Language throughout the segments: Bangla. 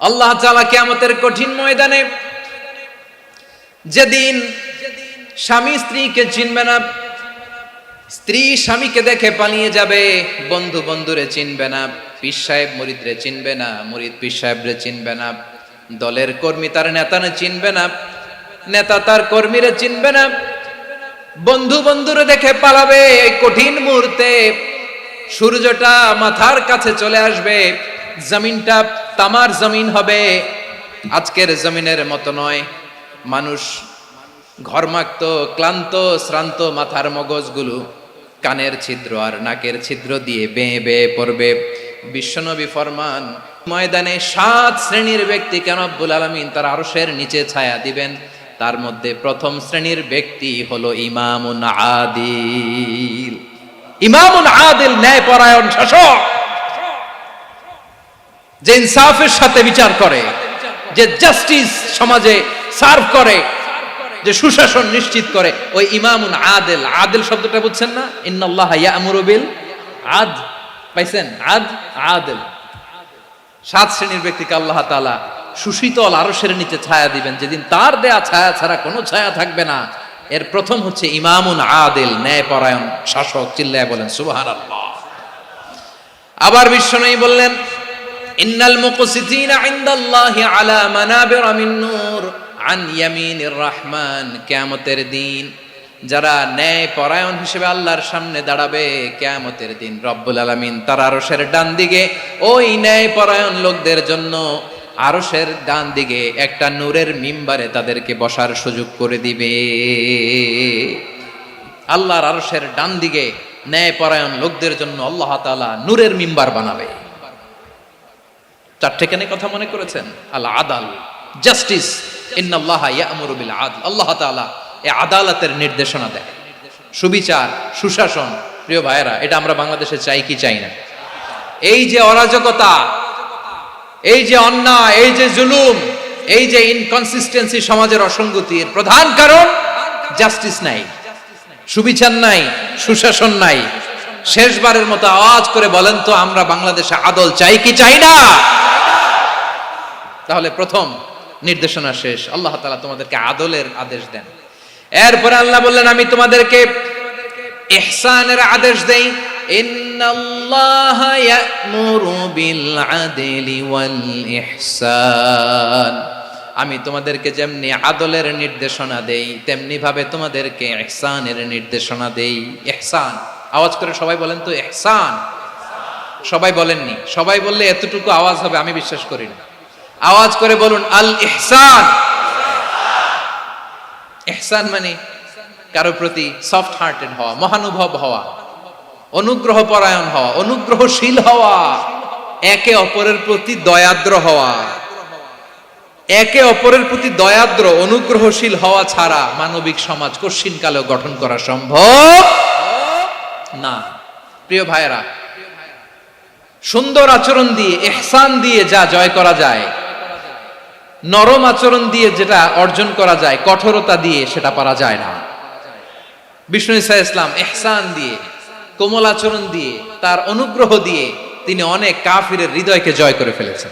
আল্লাহ তাআলা কিয়ামতের কঠিন ময়দানে, যেদিন স্বামী স্ত্রীকে চিনবে না, স্ত্রী স্বামীকে দেখে পালিয়ে যাবে, বন্ধু বন্ধুরে চিনবে না, পীর সাহেব মুরিদরে চিনবে না, মুরিদ পীর সাহেবরে চিনবে না, দলের কর্মী তার নেতারে চিনবে না, নেতা তার কর্মীরে চিনবে না, বন্ধু বন্ধুরে দেখে পালাবে। এই কঠিন মুহূর্তে সূর্যটা মাথার কাছে চলে আসবে, জমিনটা তামার জমিন হবে, আজকের জমিনের মতো নয়। মানুষ ঘর্মাক্ত, ক্লান্ত, শ্রান্ত মাথার মগজগুলো কানের ছিদ্র আর নাকের ছিদ্র দিয়ে বেয়ে বেয়ে পড়বে। বিশ্বনবী ফরমান, ময়দানে 7 শ্রেণীর ব্যক্তিকে রব্বুল আলামিন তার আরশের নিচে ছায়া দিবেন। তার মধ্যে প্রথম শ্রেণীর ব্যক্তি হলো ইমামুন আদিল। ইমামুন আদিল, ন্যায়পরায়ণ শাসক, যে ইনসাফের সাথে বিচার করে, যে জাস্টিস সমাজে সার্ভ করে, যে সুশাসন নিশ্চিত করে, ওই ইমামুন আদিল। আদিল শব্দটা বুঝছেন না? ইন্নাল্লাহা ইয়া'মুরু বিল আদল, পাইছেন? আদিল। 7 শ্রেণীর ব্যক্তিকে আল্লাহ তাআলা সুশীতল আরশের নিচে ছায়া দিবেন, যেদিন তার দেয়া ছায়া ছাড়া কোনো ছায়া থাকবে না। এর প্রথম হচ্ছে ইমামুন আদিল, ন্যায়পরায়ণ শাসক। চিল্লায় বলেন সুবহানাল্লাহ। আবার বিশ্বনবী বললেন, ইন্নাল মুকসিতিনা ইনদাল্লাহি আলা মানাবিরা মিন নূর আন ইয়ামিনির রহমান। কিয়ামতের দিন যারা ন্যায়পরায়ণ হিসেবে আল্লাহর সামনে দাঁড়াবে, কিয়ামতের দিন রব্বুল আলামিন তার আরশের ডান দিকে ওই ন্যায়পরায়ণ লোকদের জন্য আরশের ডান দিকে একটা নূরের মিম্বারে তাদেরকে বসার সুযোগ করে দিবে। আল্লাহর আরশের ডান দিকে ন্যায়পরায়ণ লোকদের জন্য আল্লাহ তাআলা নূরের মিম্বার বানাবে। 4টেখানে কথা মনে করেছেন? আল আদাল, জাস্টিস। ইন্নাল্লাহা ইয়া'মুরু বিল আদল। আল্লাহ তাআলা এই আদালতের নির্দেশনা দেয়, সুবিচার, সুশাসন। প্রিয় ভাইয়েরা, এটা আমরা বাংলাদেশে চাই কি চাই না? এই যে অরাজকতা, এই যে অন্যায়, এই যে জুলুম, এই যে ইনকনসিস্টেন্সি, সমাজের অসঙ্গতির প্রধান কারণ জাস্টিস নাই, সুবিচার নাই, সুশাসন নাই। শেষবারের মতো আওয়াজ করে বলেন তো, আমরা বাংলাদেশে আদল চাই কি চাই না? তাহলে প্রথম নির্দেশনা শেষ। আল্লাহ তাআলা তোমাদেরকে আদলের আদেশ দেন। এরপরে আল্লাহ বললেন, আমি তোমাদেরকে ইহসানের আদেশ দেই। ইন্নাল্লাহা ইয়া'মুরু বিল আদলি ওয়াল ইহসান। আমি তোমাদেরকে যেমনি আদলের নির্দেশনা দেই, তেমনি ভাবে তোমাদেরকে ইহসানের নির্দেশনা দেই। ইহসান, আওয়াজ করে সবাই বলেন তো ইহসান। সবাই বলেননি, সবাই বললে এতটুকু আওয়াজ হবে আমি বিশ্বাস করি না। আওয়াজ করে বলুন আল ইহসান। ইহসান মানে কারো প্রতি সফট হার্টেড হওয়া, মহানুভব হওয়া, অনুগ্রহ পরায়ণ হওয়া, অনুগ্রহশীল হওয়া, একে অপরের প্রতি দয়াদ্র হওয়া। একে অপরের প্রতি দয়াদ্র, অনুগ্রহশীল হওয়া ছাড়া মানবিক সমাজ কশিনকালেও গঠন করা সম্ভব না। প্রিয় ভাইয়েরা, সুন্দর আচরণ দিয়ে, ইহসান দিয়ে যা জয় করা যায়, নরম আচরণ দিয়ে যেটা অর্জন করা যায়, কঠোরতা দিয়ে সেটা পারা যায় না। বিষ্ণু ঈসা ইসলাম ইহসান দিয়ে, কোমল আচরণ দিয়ে, তার অনুগ্রহ দিয়ে তিনি অনেক কাফিরের হৃদয়কে জয় করে ফেলেছেন।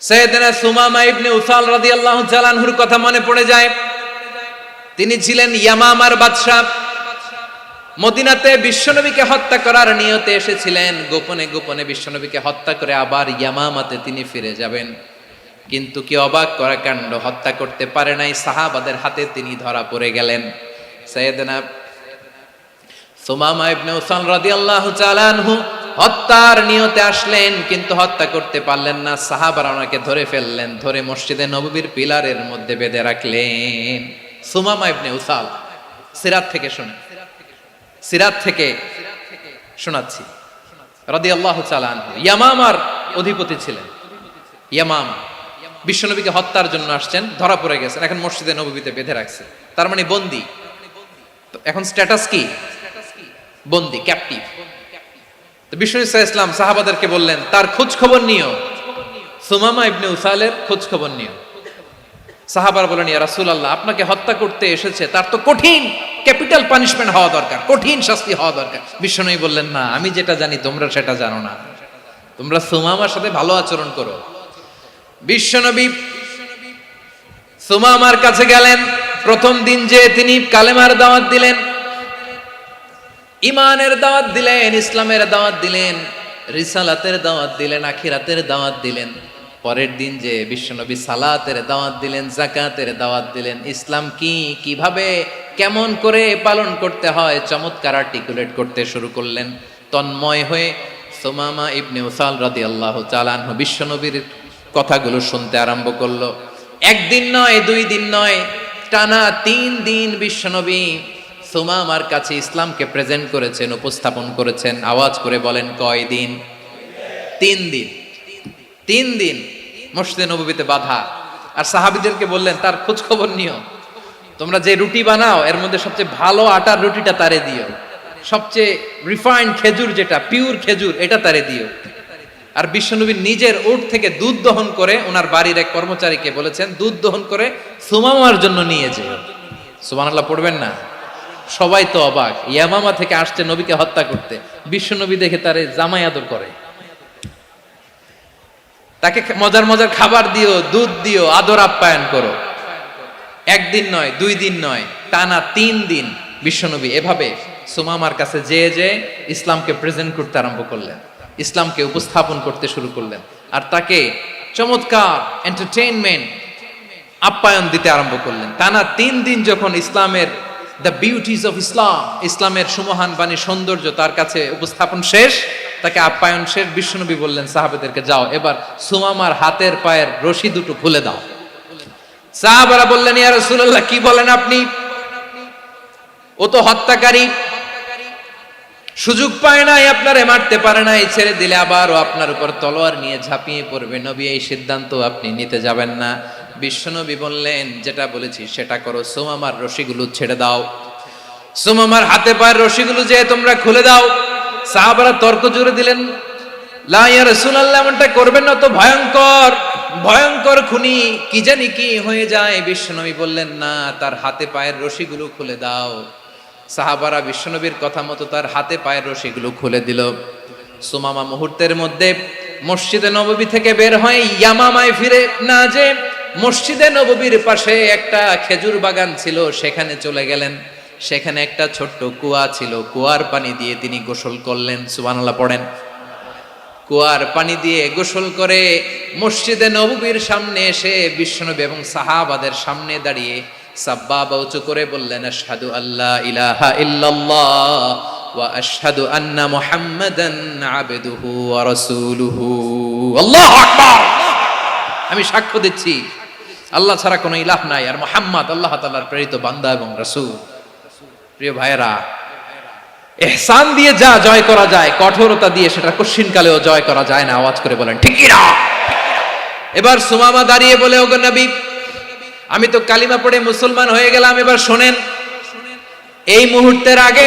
সাইয়েদনা সুমামা ইবনে উসাল রাদিয়াল্লাহু তাআলা আনহুর কথা মনে পড়ে যায়। তিনি ছিলেন ইয়ামামার বাদশা। মদিনাতে বিশ্বনবীকে হত্যা করার নিয়তে এসেছিলেন। গোপনে গোপনে বিশ্বনবীকে হত্যা করে আবার ইয়ামামাতে তিনি ফিরে যাবেন। কিন্তু কি অবাক করা কাণ্ড, হত্যা করতে পারে নাই, সাহাবাদের হাতে তিনি ধরা পড়ে গেলেন। সাইয়েদনা সুমামা ইবনে উসাল রাদিয়াল্লাহু তাআলা আনহু হত্যার নিয়তে আসলেন, কিন্তু হত্যা করতে পারলেন না। সাহাবারা ওনাকে ধরে ফেললেন, ধরে মসজিদে নববীর পিলারের মধ্যে বেঁধে রাখলেন। সুমামা ইবনে উসাল, সিরাত থেকে শুনে, সিরাত থেকে শোনাচ্ছি, রাদিয়াল্লাহু তাআলা আনহু ইয়ামামার অধিপতি ছিলেন। ইয়ামামা বিশ্বনবীকে হত্যার জন্য আসছেন, ধরা পড়ে গেছেন, এখন মসজিদে নববীতে বেঁধে রাখছে, তার মানে বন্দী। এখন স্ট্যাটাস কি? বন্দী, ক্যাপটিভ। তো বিষ্ণু ঈসা ইসলাম সাহাবাদেরকে বললেন, তার খোঁজ খবর নিও, সুমামা ইবনে উসালের খোঁজ খবর নিও। সাহাবারা বলেন, ইয়া রাসূলুল্লাহ, আপনাকে হত্যা করতে এসেছে, তার তো কঠিন ক্যাপিটাল পানিশমেন্ট হওয়া দরকার, কঠিন শাস্তি হওয়া দরকার। বিশ্বনবী বললেন, না, আমি যেটা জানি তোমরা সেটা জানো না। তোমরা সুমামার সাথে ভালো আচরণ করো, বিশ্বনবী সুমামার কাছে গেলেন। প্রথম দিন যে তিনি কালেমার দাওয়াত দিলেন, ইমানের দাওয়াত দিলেন, ইসলামের দাওয়াত দিলেন, রিসালাতের দাওয়াত দিলেন, আখিরাতের দাওয়াত দিলেন। পরের দিন যে বিশ্বনবী সালাতের দাওয়াত দিলেন, যাকাতের দাওয়াত দিলেন, ইসলাম কি, কিভাবে, কেমন করে পালন করতে হয় চমৎকার আর্টিকুলেট করতে শুরু করলেন। তন্ময় হয়ে সুমামা ইবনে উসাল রাদিয়াল্লাহু তাআলা আনহু বিশ্বনবীর কথাগুলো শুনতে আরম্ভ করলো। একদিন নয়, 2 দিন নয়, টানা 3 দিন বিশ্বনবী সুমামার কাছে ইসলামকে প্রেজেন্ট করেছেন, উপস্থাপন করেছেন। আওয়াজ করে বলেন, কয় দিন? 3 দিন। 3 দিন মসজিদে নববীতে বাধা। আর সাহাবীদেরকে বললেন, তার খোঁজ খবর নিও, তোমরা যে রুটি বানাও এর মধ্যে সবচেয়ে ভালো আটার রুটিটা তারে দিও, সবচেয়ে রিফাইন্ড খেজুর, যেটা পিওর খেজুর, এটা তারে দিও। আর বিশ্বনবী নিজের উট থেকে দুধ দহন করে ওনার বাড়ির এক কর্মচারীকে বলেছেন, দুধ দহন করে সুমামার জন্য নিয়ে যেও। সুবহানাল্লাহ পড়বেন না? সবাই তো অবাক, ইয়ামামা থেকে আসছে নবীকে হত্যা করতে, বিশ্বনবী দেখে তারে জামাই আদর করে, তাকে মজার মজার খাবার দিও, দুধ দিও, আদর আপ্যায়ন করো। একদিন নয়, 2 দিন নয়, টানা 3 দিন বিশ্বনবী এভাবে সুমামার কাছে যেয়ে ইসলামকে প্রেজেন্ট করতে আরম্ভ করলেন, ইসলামকে উপস্থাপন করতে শুরু করলেন। আর তাকে চমৎকার এন্টারটেইনমেন্ট, আপ্যায়ন দিতে আরম্ভ করলেন। টানা 3 দিন যখন ইসলামের দ্য বিউটিজ অফ ইসলাম, ইসলামের সুমহান বাণী, সৌন্দর্য তার কাছে উপস্থাপন শেষ, তাকে আপ্যায়ন শেষ, বিশ্বনবী বললেন সাহাবাদেরকে, যাও এবার সুমামার হাতের পায়ের রশি দুটো খুলে দাও। সাহাবারা বললেন, ইয়া রাসূলুল্লাহ, কি বলেন আপনি? ও তো হত্যাকারী, সুযোগ পায় নাই, আপনারে মারতে পারে নাই, ছেড়ে দিলে আবার ও আপনার উপর তলোয়ার নিয়ে ঝাঁপিয়ে পড়বে। নবী, এই সিদ্ধান্ত আপনি নিতে যাবেন না। বিশ্বনবী বললেন, যেটা বলেছি সেটা করো, সুমামার রশিগুলো ছেড়ে দাও, সুমামার হাতে পায়ের রশিগুলো যে তোমরা খুলে দাও। সাহাবারা তর্ক জুড়ে দিলেন, লা ইয়া রাসূলুল্লাহ, এমনটা করবেন না, তো ভয়ঙ্কর ভয়ঙ্কর খুনি, কি জানি কি হয়ে যায়। বিশ্বনবী বললেন, না, তার হাতে পায়ের রশিগুলো খুলে দাও। সাহাবারা বিশ্বনবীর কথা মতো তার হাতে পায়ের রশিগুলো খুলে দিল। সুমামা মুহূর্তের মধ্যে মসজিদে নববী থেকে বের হয়ে ইয়ামামায় ফিরে না যে মসজিদে নববীর পাশে একটা খেজুর বাগান ছিল, সেখানে চলে গেলেন। সেখানে একটা ছোট্ট কুয়া ছিল, কুয়ার পানি দিয়ে তিনি গোসল করলেন। সুবহানাল্লাহ পড়েন। কুয়ার পানি দিয়ে গোসল করে মসজিদে নববীর সামনে এসে বিশ্বনবী এবং সাহাবাদের সামনে দাঁড়িয়ে সাব্বাবা উঁচু করে বললেন, আশহাদু আল্লা ইলাহা ইল্লাল্লাহ ওয়া আশহাদু আন্না মুহাম্মাদান আবদুহু ওয়া রাসূলুহু। আল্লাহু আকবার। আমি সাক্ষ্য দিচ্ছি আল্লাহ ছাড়া কোনো ইলাহ নাই, আর মুহাম্মদ আল্লাহ তাআলার প্রেরিত বান্দা এবং রাসূল। প্রিয় ভাইয়েরা, ইহসান দিয়ে যা জয় করা যায়, কঠোরতা দিয়ে সেটা কঠিনকালেও জয় করা যায় না। আওয়াজ করে বলেন, ঠিক কি না? এবার সুমামা দাঁড়িয়ে বলে, ওগো নবী, আমি তো কালিমা পড়ে মুসলমান হয়ে গেলাম, এবার শোনেন, এই মুহূর্তের আগে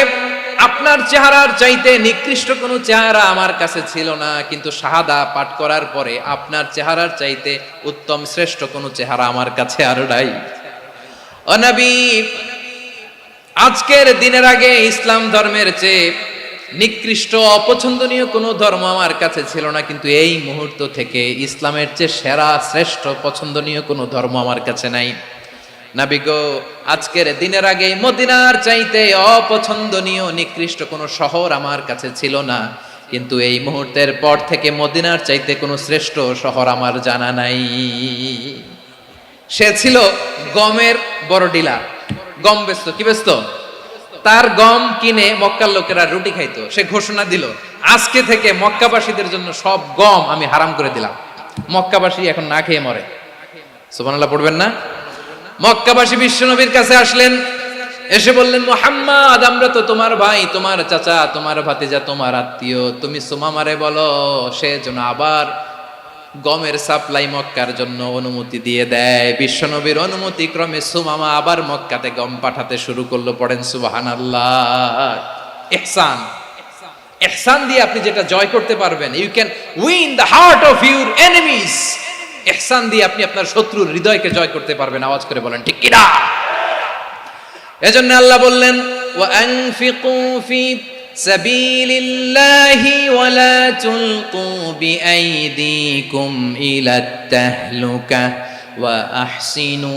আপনার চেহারার চাইতে নিকৃষ্ট কোনো চেহারা আমার কাছে ছিল না, কিন্তু শাহাদা পাঠ করার পরে আপনার চেহারার চাইতে উত্তম শ্রেষ্ঠ কোনো চেহারা আমার কাছে আর নাই। ও নবী, আজকের দিনের আগে ইসলাম ধর্মের চেয়ে নিকৃষ্ট অপছন্দনীয় কোনো ধর্ম আমার কাছে ছিল না, কিন্তু এই মুহূর্ত থেকে ইসলামের চেয়ে সেরা শ্রেষ্ঠ পছন্দনীয় কোনো ধর্ম আমার কাছে নাই। নবী গো, আজকের দিনের আগে মদিনার চাইতে অপছন্দনীয় নিকৃষ্ট কোনো শহর আমার কাছে ছিল না, কিন্তু এই মুহূর্তের পর থেকে মদিনার চাইতে কোনো শ্রেষ্ঠ শহর আমার জানা নাই। সে ছিল গমের বড় ডিলার, গম বেচত। কি বেচত? তার গম কিনে মক্কার লোকেরা রুটি খাইতো। সে ঘোষণা দিল, আজকে থেকে মক্কাবাসীদের জন্য সব গম আমি হারাম করে দিলাম, মক্কাবাসী এখন না খেয়ে মরে। সুবহানাল্লাহ পড়বেন না? মক্কাবাসী বিশ্বনবীর কাছে আসলেন, এসে বললেন, মুহাম্মদ, আমরা তো তোমার ভাই, তোমার চাচা, তোমার ভাতিজা, তোমার আত্মীয়, তুমি সুমামারে বলো সে যেন আবার গমের সাপ্লাই মক্কার জন্য অনুমতি দিয়ে দেয়। বিশ্বনবীর অনুমতি ক্রমে সুমামা আবার মক্কাতে গম পাঠাতে শুরু করলো। পড়েন সুবহানাল্লাহ। ইহসান, ইহসান দিয়ে আপনি যেটা জয় করতে পারবেন, you can win the heart of your enemies. ইহসান দিয়ে আপনি আপনার শত্রুর হৃদয়কে জয় করতে পারবেন। আওয়াজ করে বলেন, ঠিক কি না? এজন্য আল্লাহ বললেন, ওয়া আনফিকু ফি সাবিলিল্লাহি ওয়ালা তুলকু বিআইদিকুম ইলাত তাহলুকা ওয়া আহসিনু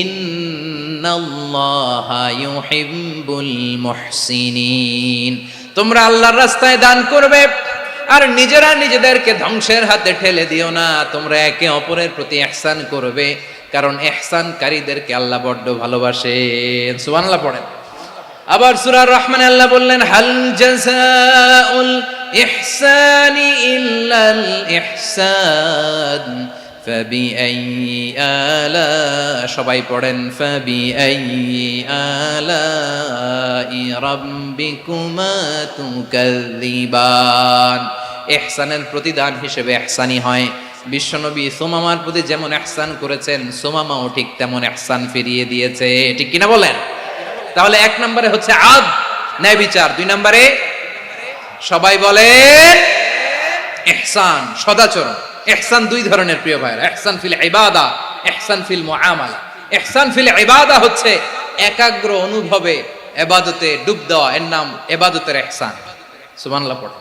ইন্নাল্লাহা ইউহিব্বুল মুহসিনিন। তোমরা আল্লাহর রাস্তায় দান করবে আর নিজেরা নিজেদেরকে ধ্বংসের হাতে ঠেলে দিও না। তোমরা একে অপরের প্রতি ইহসান করবে, কারণ ইহসানকারীদেরকে আল্লাহ বড্ড ভালোবাসেন। সুবহানাল্লাহ পড়েন। আবার সূরা রহমানে আল্লাহ বললেন, হাল জাযাউল ইহসানি ইল্লাল ইহসান ফাবিআইয়ি আলা, সবাই পড়েন, ফাবিআইয়ি আলাই রাব্বিকুমা তুকাযযিবান। ইহসানের প্রতিদান হিসেবে ইহসানি হয়। বিশ্বনবী সুমামার প্রতি যেমন ইহসান করেছেন, সুমামাও ঠিক তেমন ইহসান ফিরিয়ে দিয়েছে। ঠিক কিনা বলেন? তাহলে এক নম্বরে হচ্ছে আদ, ন্যায় বিচার। দুই নম্বরে সবাই বলে ইহসান, সদাচরণ। ইহসান দুই ধরনের প্রিয় ভাইরা, ইহসান ফিল ইবাদা, ইহসান ফিল মুআমালা। ইহসান ফিল ইবাদা হচ্ছে একাগ্র অনুভবে ইবাদতে ডুব দেওয়া, এর নাম ইবাদতের ইহসান। সুবহানাল্লাহ পড়ো।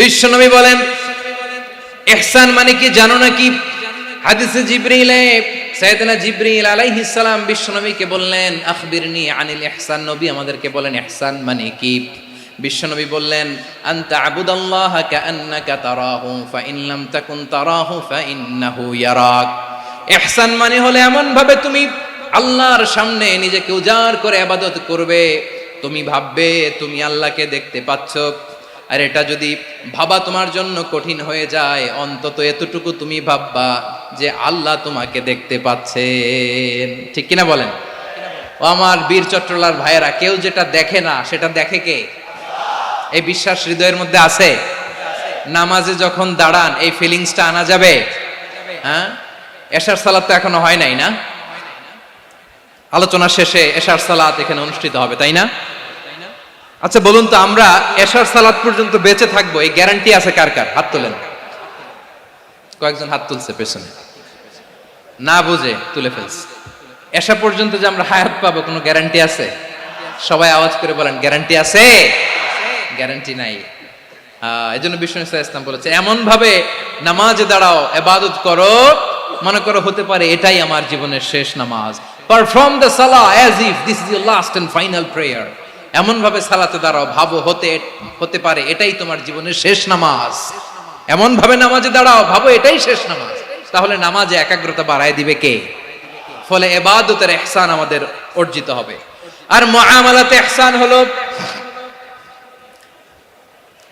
বিশ্বনবী বলেন ইহসান মানে কি জানো নাকি? হাদিসে জিবরিলে সাইয়েদনা জিবরিল আলাইহিস সালাম বিশ্বনবীকে বললেন, আখবিরনি আনিল ইহসান। নবী আমাদেরকে বলেন ইহসান মানে কি? বিশ্বনবী বললেন, আনতা আবুদাল্লাহা কাআন্নাকা তারাহু ফাইন লাম তাকুন তারাহু ফাইন্নাহু ইয়ারাক। ইহসান মানে হলো এমন ভাবে তুমি আল্লাহর সামনে নিজেকে উজাড় করে ইবাদত করবে, তুমি ভাববে তুমি আল্লাহকে দেখতে পাচ্ছ। আর এটা যদি ভাবা তোমার জন্য কঠিন হয়ে যায়, অন্তত এতটুকু তুমি ভাববা যে আল্লাহ তোমাকে দেখতে পাচ্ছেন। ঠিক কিনা বলেন? ও আমার বীর চট্টলার ভাইয়েরা, কেউ যেটা দেখে না সেটা দেখে কে? এই বিশ্বাস হৃদয়ের মধ্যে আছে? নামাজে যখন দাঁড়ান এই ফিলিংসটা আনা যাবে? হ্যাঁ, এশার সালাত তো এখনো হয় নাই না? আলোচনা শেষে এশার সালাত এখানে অনুষ্ঠিত হবে, তাই না? আচ্ছা বলুন তো, আমরা এশার সালাত পর্যন্ত বেঁচে থাকবো এই গ্যারান্টি আছে কার কার? হাত তোলেন। কয়েকজন হাত তুলছে পেছনে, না বুঝে তুলে ফেলছে। এশা পর্যন্ত যে আমরা হায়াত পাবো কোনো গ্যারান্টি আছে? সবাই আওয়াজ করে বলেন, গ্যারান্টি আছে? গ্যারান্টি নাই। এই জন্য বিষ্ণু ইসলাম বলেছে, এমন ভাবে নামাজে দাঁড়াও, ইবাদত করো, মনে করো হতে পারে এটাই আমার জীবনের শেষ নামাজ। Perform the salah as if this is your last and final prayer. এমন ভাবে সালাতে দাঁড়াও, ভাবো হতে পারে এটাই তোমার জীবনের শেষ নামাজ। এমন ভাবে নামাজে দাঁড়াও, ভাবো এটাই শেষ নামাজ। তাহলে নামাজে একাগ্রতা বাড়ায় দিবে কে? ফলে ইবাদতের ইহসান আমাদের অর্জিত হবে। আর মুআমালাতে ইহসান হলো,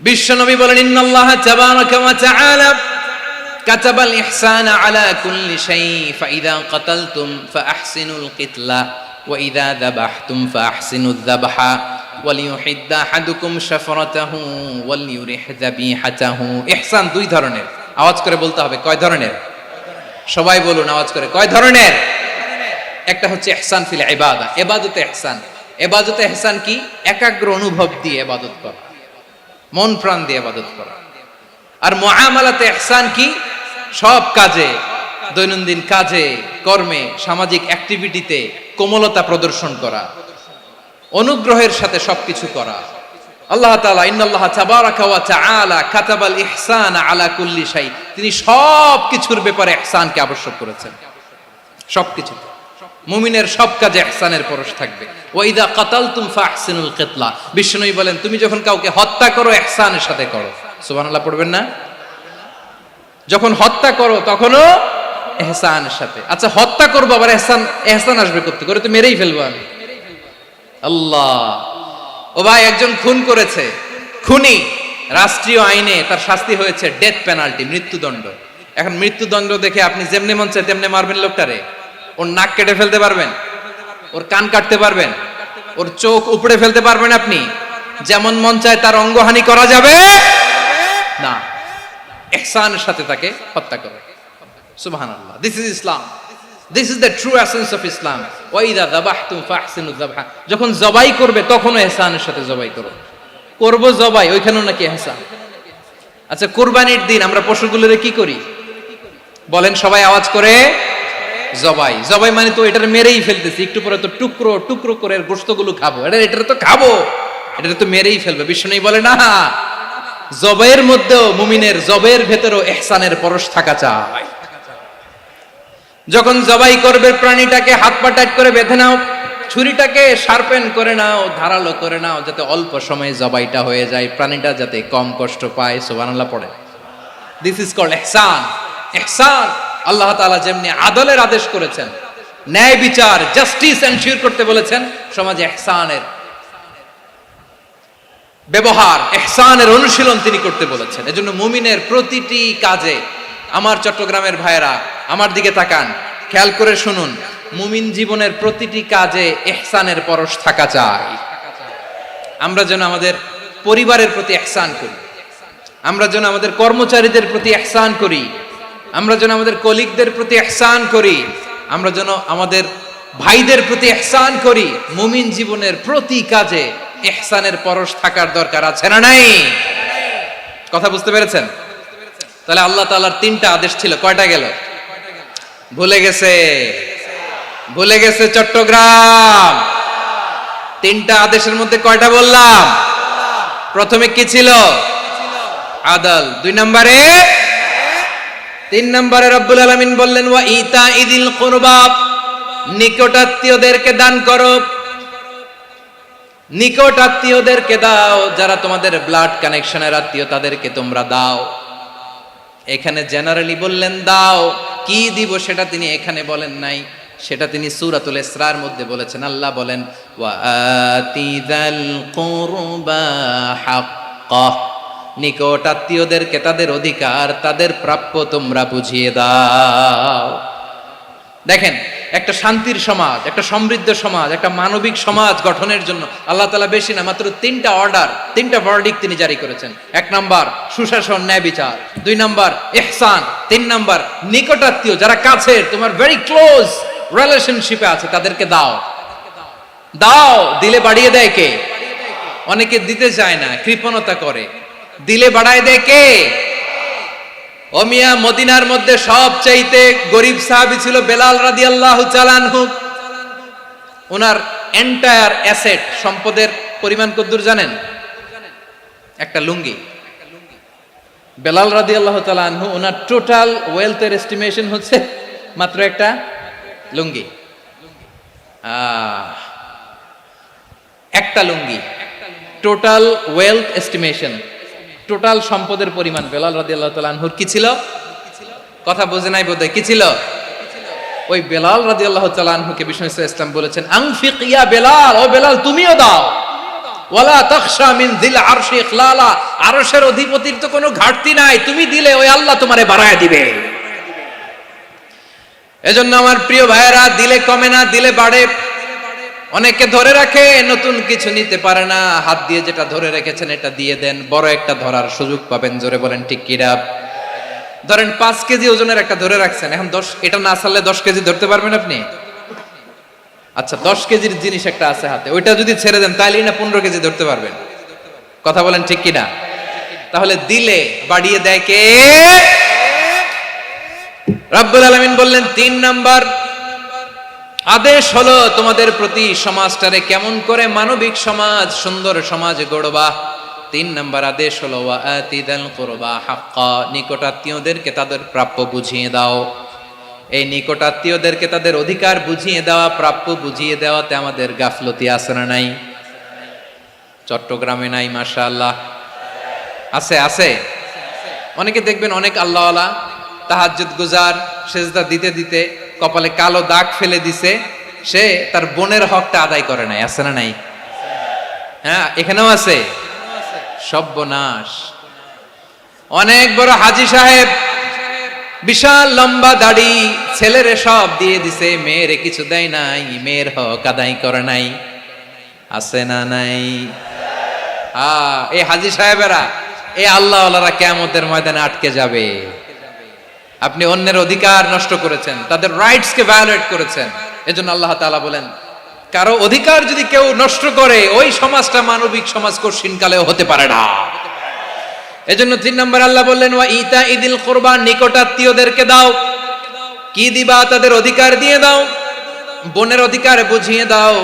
বিশ্বনবী বলেন, ইন্নাল্লাহা তাবারাকা ওয়া তাআলা কাতাবাল ইহসানা আলা কুল্লি শাই ফাইদা কাতালতুম ফাআহসিনুল কিতলা ওয়া ইযা যাবাহতুম ফাআহসিনুয যাবহা ওয়ালিয়ুহিদ্দা আহাদুকুম শাফরাতাহু ওয়ালিয়ুরিহ যাবিহাতাহু। ইহসান দুই ধরনের। আওয়াজ করে বলতে হবে, কয় ধরনের? সবাই বলুন আওয়াজ করে, কয় ধরনের? একটা হচ্ছে ইহসান ফিল ইবাদা, ইবাদতে ইহসান। ইবাদতে ইহসান কি? একাগ্র অনুভব দিয়ে ইবাদত করা, মন প্রাণ দিয়ে ইবাদত করা। আর মুআমালাতে ইহসান কি? সব কাজে, দৈনন্দিন কাজে, কর্মে, সামাজিক অ্যাক্টিভিটিতে কোমলতা প্রদর্শন করা, অনুগ্রহের সাথে সবকিছু করা। আল্লাহ তাআলা ইন্নাল্লাহা তাবারাকা ওয়া তাআলা কাতাবাল ইহসানা আলা কুল্লি শাই, তিনি সব কিছুর ব্যাপারে ইহসানকে আবশ্যক করেছেন। সবকিছু, মুমিনের সব কাজে ইহসানের পরশ থাকবে। ওয়া ইযা কাতালতুম ফাহসিনুল কিতলা, বিষ্ণুই বলেন তুমি যখন কাউকে হত্যা করো ইহসানের সাথে করো। সুবহানাল্লাহ পড়বেন না? যখন হত্যা করো তখনও ইহসানের সাথে। আচ্ছা হত্যা করবো আবার ইহসান আসবে করতে করে, তো মেরেই ফেলবো আমি। আল্লাহ, ও ভাই একজন খুন করেছে, খুনি, রাষ্ট্রীয় আইনে তার শাস্তি হয়েছে ডেথ পেনাল্টি, মৃত্যুদণ্ড। এখন মৃত্যুদণ্ড দেখে আপনি যেমনে মন চায় তেমনে মারবেন লোকটারে? ওর নাক কেটে ফেলতে পারবেন? ওর কান কাটতে পারবেন? ওর চোখ উপড়ে ফেলতে পারবেন আপনি? যেমন মন চায় তার অঙ্গহানি করা যাবে না। ইহসানের সাথে তাকে হত্যা করে। সুবহানাল্লাহ, this is Islam, this is the true essence of Islam. ওয়া ইযা যাবাহতুম ফাহসিনুয যাবহা, যখন জবাই করবে তখনও ইহসানের সাথে জবাই করো। করব জবাই, ওইখানেও নাকি ইহসান। আচ্ছা কুরবানির দিন আমরা পশুগুলোরে কি করি বলেন সবাই আওয়াজ করে? জবাই। জবাই মানে তো এটার মেরেই ফেলতেছি, একটু পরে তো টুকরো টুকরো করে গোশতগুলো খাবো, এটার তো খাবো। এটা তো মেরেই ফেলবে। বিষ্ণু বলে না, জবের মধ্যেও মুমিনের জবের ভেতরেও ইহসানের পরশ থাকা চাই। যখন জবাই করবে প্রাণীটাকে হাত পা টাইট করে বেঁধে নাও, ছুরিটাকে শার্পেন করে নাও, ধারালো করে নাও, যাতে অল্প সময়ে জবাইটা হয়ে যায়, প্রাণীটা যাতে কম কষ্ট পায়। সুবহানাল্লাহ পড়ে। দিস ইজ কল্ড ইহসান। ইহসান আল্লাহ তাআলা যেমনি আদলের আদেশ করেছেন, ন্যায় বিচার জাস্টিস এনশিওর করতে বলেছেন, সমাজে ইহসানের ব্যবহার, ইহসানের অনুশীলন তিনি করতে বলেছেন। এজন্য মুমিনের প্রতিটি কাজে, আমার চট্টগ্রামের ভাইয়েরা আমার দিকে তাকান, খেয়াল করে শুনুন, মুমিন জীবনের প্রতিটি কাজে ইহসানের পরশ থাকা চাই। আমরা যেন আমাদের পরিবারের প্রতি ইহসান করি, আমরা যেন আমাদের কর্মচারীদের প্রতি ইহসান করি, আমরা যেন আমাদের কলিগদের প্রতি ইহসান করি, আমরা যেন আমাদের ভাইদের প্রতি ইহসান করি। মুমিন জীবনের প্রতি কাজে ইহসানের পরশ থাকার দরকার আছে না নাই? কথা বুঝতে পেরেছেন? তাহলে আল্লাহ তাআলার তিনটা আদেশ ছিল, কয়টা গেল? ভুলে গেছে, ভুলে গেছে চট্টগ্রাম। তিনটা আদেশের মধ্যে কয়টা বললাম? প্রথমে কি ছিল? আদল। 2 নম্বরে, 3 নম্বরে রব্বুল আলামিন বললেন ওয়া ইতাইদিল কুরবা, নিকটাত্মীয়দেরকে দান করো, নিকট আত্মীয়দেরকে দাও, যারা তোমাদের ব্লাড কানেকশনের আত্মীয় তাদেরকে তোমরা দাও। এখানে জেনারেলি বললেন দাও, কি দিব সেটা তিনি এখানে বলেন নাই, সেটা তিনি সূরাতুল ইসরার মধ্যে বলেছেন। আল্লাহ বলেন ওয়া আতিযাল কুরবা হাক্কাহ, নিকট আত্মীয়দেরকে তাদের অধিকার, তাদের প্রাপ্য তোমরা বুঝিয়ে দাও। দেখেন, একটা শান্তির সমাজ, একটা সমৃদ্ধ সমাজ, একটা মানবিক সমাজ গঠনের জন্য আল্লাহ তাআলা বেশি না, মাত্র 3টা অর্ডার, 3টা ভার্ডিক্ট তিনি জারি করেছেন। 1 নাম্বার সুশাসন, ন্যায় বিচার। 2 নাম্বার ইহসান। 3 নাম্বার নিকটাত্মীয়, যারা কাছের, তোমার ভেরি ক্লোজ রিলেশনশিপে আছে, তাদেরকে দাও। দাও, দিলে বাড়িয়ে দেয় কে? অনেকে দিতে চায় না, কৃপণতা করে। দিলে বাড়ায় দেয় কে? ও মিয়া, মদিনার মধ্যে সবচাইতে গরিব সাহাবী ছিল বেলাল রাদিয়াল্লাহু তাআলা আনহু। ওনার এন্টায়ার অ্যাসেট, সম্পদের পরিমাণ কতদূর জানেন? একটা লুঙ্গি। বেলাল রাদিয়াল্লাহু তাআলা আনহু, ওনার টোটাল ওয়েলথের এস্টিমেশন হচ্ছে মাত্র একটা লুঙ্গি। একটা লুঙ্গি, টোটাল ওয়েলথ এস্টিমেশন, টোটাল সম্পদের পরিমাণ বেলাল রাদিয়াল্লাহু তাআলা আনহুর কি ছিল? কথা বুঝে নাই বোধহয়। কি ছিল? ওই বেলাল রাদিয়াল্লাহু তাআলা আনহুকে বিষ্ণু ইসলাম বলেছেন আনফিক ইয়া বেলাল, ও বেলাল তুমিও দাও। ওয়ালা তাখশা মিন যিল আরশি ইখলালা, আরশের অধিপতির তো কোনো ঘাটতি নাই, তুমি দিলে ওই আল্লাহ তোমারে বাড়ায় দিবে। এজন্য আমার প্রিয় ভাইয়েরা, দিলে কমে না, দিলে বাড়ে। অনেকে ধরে রাখে, নতুন কিছু নিতে পারে না, হাত দিয়ে যেটা ধরে রেখেছেন এটা দিয়ে দেন, বড় একটা ধরার সুযোগ পাবেন। জোরে বলেন ঠিক কিনা? ধরেন 5 কেজি ওজনের একটা ধরে রাখছেন, এখন 10, এটা না ছাড়লে 10 কেজি ধরতে পারবেন আপনি? আচ্ছা, 10 কেজির জিনিস একটা আছে হাতে, ওইটা যদি ছেড়ে দেন তাহলেই না 15 কেজি ধরতে পারবেন। কথা বলেন ঠিক কিনা? তাহলে দিলে বাড়িয়ে দেয় কে? রব্বুল আলামিন বললেন 3 নাম্বার আদেশ হলো তোমাদের প্রতি সমাজটারে কেমন করে মানবিক সমাজ, সুন্দর সমাজ গড়বা। 3 নাম্বার আদেশ হলো ওয়া আতিদাল কুরবা হাক্কা, নিকটাত্মীয়দেরকে তাদের প্রাপ্য বুঝিয়ে দাও। এই নিকটাত্মীয়দেরকে তাদের অধিকার বুঝিয়ে দেওয়া, প্রাপ্য বুঝিয়ে দেওয়াতে আমাদের গাফলতি আছে না নাই? চট্টগ্রামে নাই? মাশাআল্লাহ আছে, আছে। অনেকে দেখবেন অনেক আল্লাহওয়ালা তাহাজ্জুদ গুজার, সেজদা দিতে দিতে কপালে কালো দাগ ফেলে দিছে, সে তার বোনের হকটা আদায় করে নাই। আছে না নাই? হ্যাঁ, এখানেও আছে। সর্বনাশ। অনেক বড় হাজী সাহেব, বিশাল লম্বা দাড়ি, ছেলেরে সব দিয়ে দিছে, মেয়েরে কিছু দেয় নাই, মেয়ের হক আদায় করে নাই। আছে না নাই? এই হাজী সাহেবেরা, এই আল্লাহওয়ালারা কিয়ামতের ময়দানে আটকে যাবে। আপনি অন্যের অধিকার নষ্ট করেছেন, তাদের রাইটস কে ভায়োলেট করেছেন। এজন্য আল্লাহ তাআলা বলেন, কারো অধিকার যদি কেউ নষ্ট করে, ওই সমাজটা মানবিক সমাজ কঠিনকালেও হতে পারে না। এজন্য 3 নম্বর আল্লাহ বললেন ওয়া ইতাইদিল কুরবা, নিকটাত্মীয়দেরকে দাও। কি দিবা? তাদের অধিকার দিয়ে দাও, বোনের অধিকার বুঝিয়ে দাও,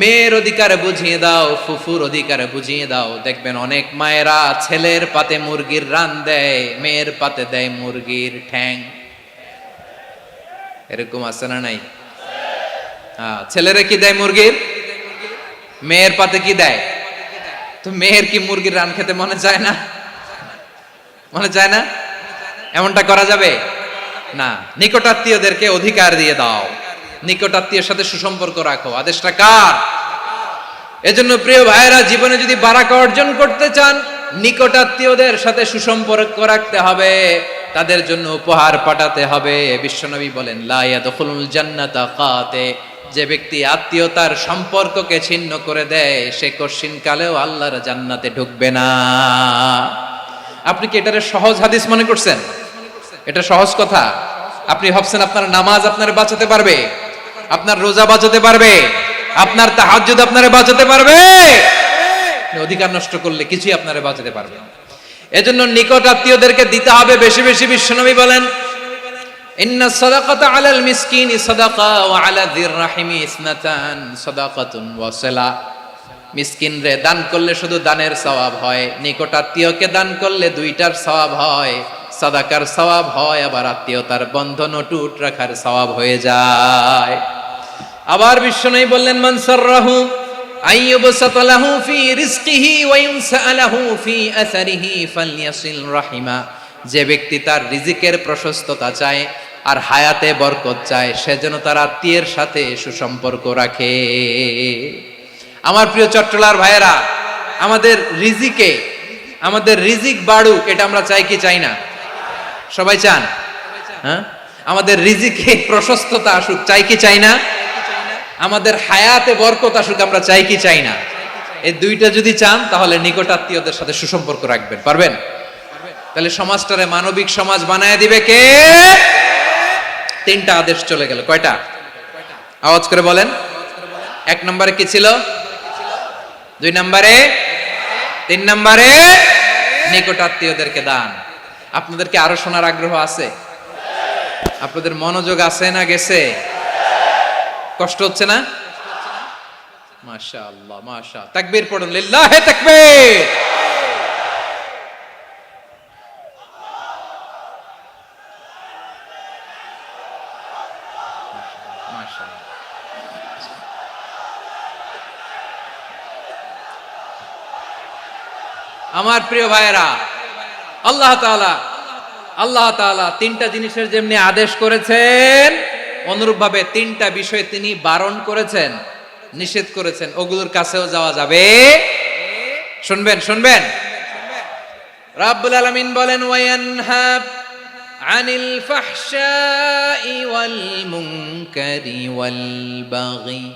মেয়ের অধিকার বুঝিয়ে দাও, ফুফুর অধিকার বুঝিয়ে দাও। দেখবেন অনেক মায়েরা ছেলের পাতে মুরগির রান দেয়, মেয়ের পাতে দেয় মুরগির ঠ্যাং। এরকম আছে না নাই? ছেলেরা কি দেয় মুরগির, মেয়ের পাতে কি দেয়? তো মেয়ের কি মুরগির রান খেতে মনে চায় না? মনে চায় না? এমনটা করা যাবে না। নিকটাত্মীয়দেরকে অধিকার দিয়ে দাও, নিকটাত্মীয়ের সাথে সুসম্পর্ক রাখো। আদেশটা কার? এজন্য প্রিয় ভাইয়েরা, জীবনে যদি বারাকা অর্জন করতে চান, নিকটাত্মীয়দের সাথে সুসম্পর্ক রাখতে হবে, তাদের জন্য উপহার পাঠাতে হবে। বিশ্বনবী বলেন, লা ইয়াদখুলুল জান্নাতা কাতে, যে ব্যক্তি আত্মীয়তার সম্পর্ককে ছিন্ন করে দেয়, সে কশিন কালেও আল্লাহর জান্নাতে ঢুকবে না। আপনি কি এটারে সহজ হাদিস মনে করছেন? এটা সহজ কথা? আপনি ভাবছেন আপনার নামাজ আপনার বাঁচাতে পারবে, আপনার রোজা বাঁচাতে পারবে, আপনার তাহাজ্জুদ আপনারে বাঁচাতে পারবে? অধিকার নষ্ট করলে কিছুই আপনারে বাঁচাতে পারবে না। এজন্য নিকট আত্মীয়দেরকে দিতে হবে বেশি বেশি। বিশ্বনবী বলেন, ইন্না সাদাকাতা আলাল মিসকিনি সাদাকা ওয়া আলা যির রাহিমি ইসনাতান সাদাকাতুন ওয়া সিলা। মিসকিনরে দান করলে শুধু দানের সওয়াব হয়, নিকট আত্মীয়কে দান করলে দুইটার সওয়াব হয়, সাদাকার সওয়াব হয়, আবার আত্মীয়তার বন্ধন অটুট রাখার সওয়াব হয়ে যায়। আবার বিশ্বনবী বললেন, মান সাররাহু আইয়ুবসাতা লাহু ফি রিজকিহি ওয়া ইউনসা লাহু ফি আসারিহি ফালইয়াসিল রাহিমা। যে ব্যক্তি তার রিজিকের প্রশস্ততা চায় আর হায়াতে বরকত চায়, সে যেন তার আত্মীয়ের সাথে সুসম্পর্ক রাখে। আমার প্রিয় চট্টলার ভাইয়েরা, আমাদের রিজিক বাড়ুক, এটা আমরা চাই কি চাই না? সবাই চান? হ্যাঁ, আমাদের রিজিকে প্রশস্ততা আসুক, চাই কি চাই না? আমাদের হায়াতে বরকত আসুক, আমরা চাই কি চাই না? এই দুইটা যদি চান, তাহলে নিকট আত্মীয়দের সাথে সুসম্পর্ক রাখবেন, পারবেন? তাহলে সমাজটারে মানবিক সমাজ বানায় দিবে কে? তিনটা আদেশ চলে গেল। কয়টা? আওয়াজ করে বলেন। এক নম্বরে কি ছিল? দুই নম্বরে, তিন নম্বরে নিকট আত্মীয়দেরকে দান। আপনাদেরকে আরো শোনার আগ্রহ আছে? আপনাদের মনোযোগ আছে না গেছে? কষ্ট হচ্ছে না? মাশাআল্লাহ, মাশাআল্লাহ। তাকবীর পড়ুন, লিল্লাহি তাকবীর। আমার প্রিয় ভাইয়েরা, আল্লাহ তাআলা তিনটা জিনিসের যেমনি আদেশ করেছেন, অনুরূপভাবে তিনটা বিষয় তিনি বারণ করেছেন, নিষেধ করেছেন। ওগুলোর কাছেও যাওয়া যাবে। শুনবেন। রাব্বুল আলামিন বলেন, ওয়ায়ানহা আনিল ফাহশাই ওয়াল মুনকারি ওয়াল বাগি।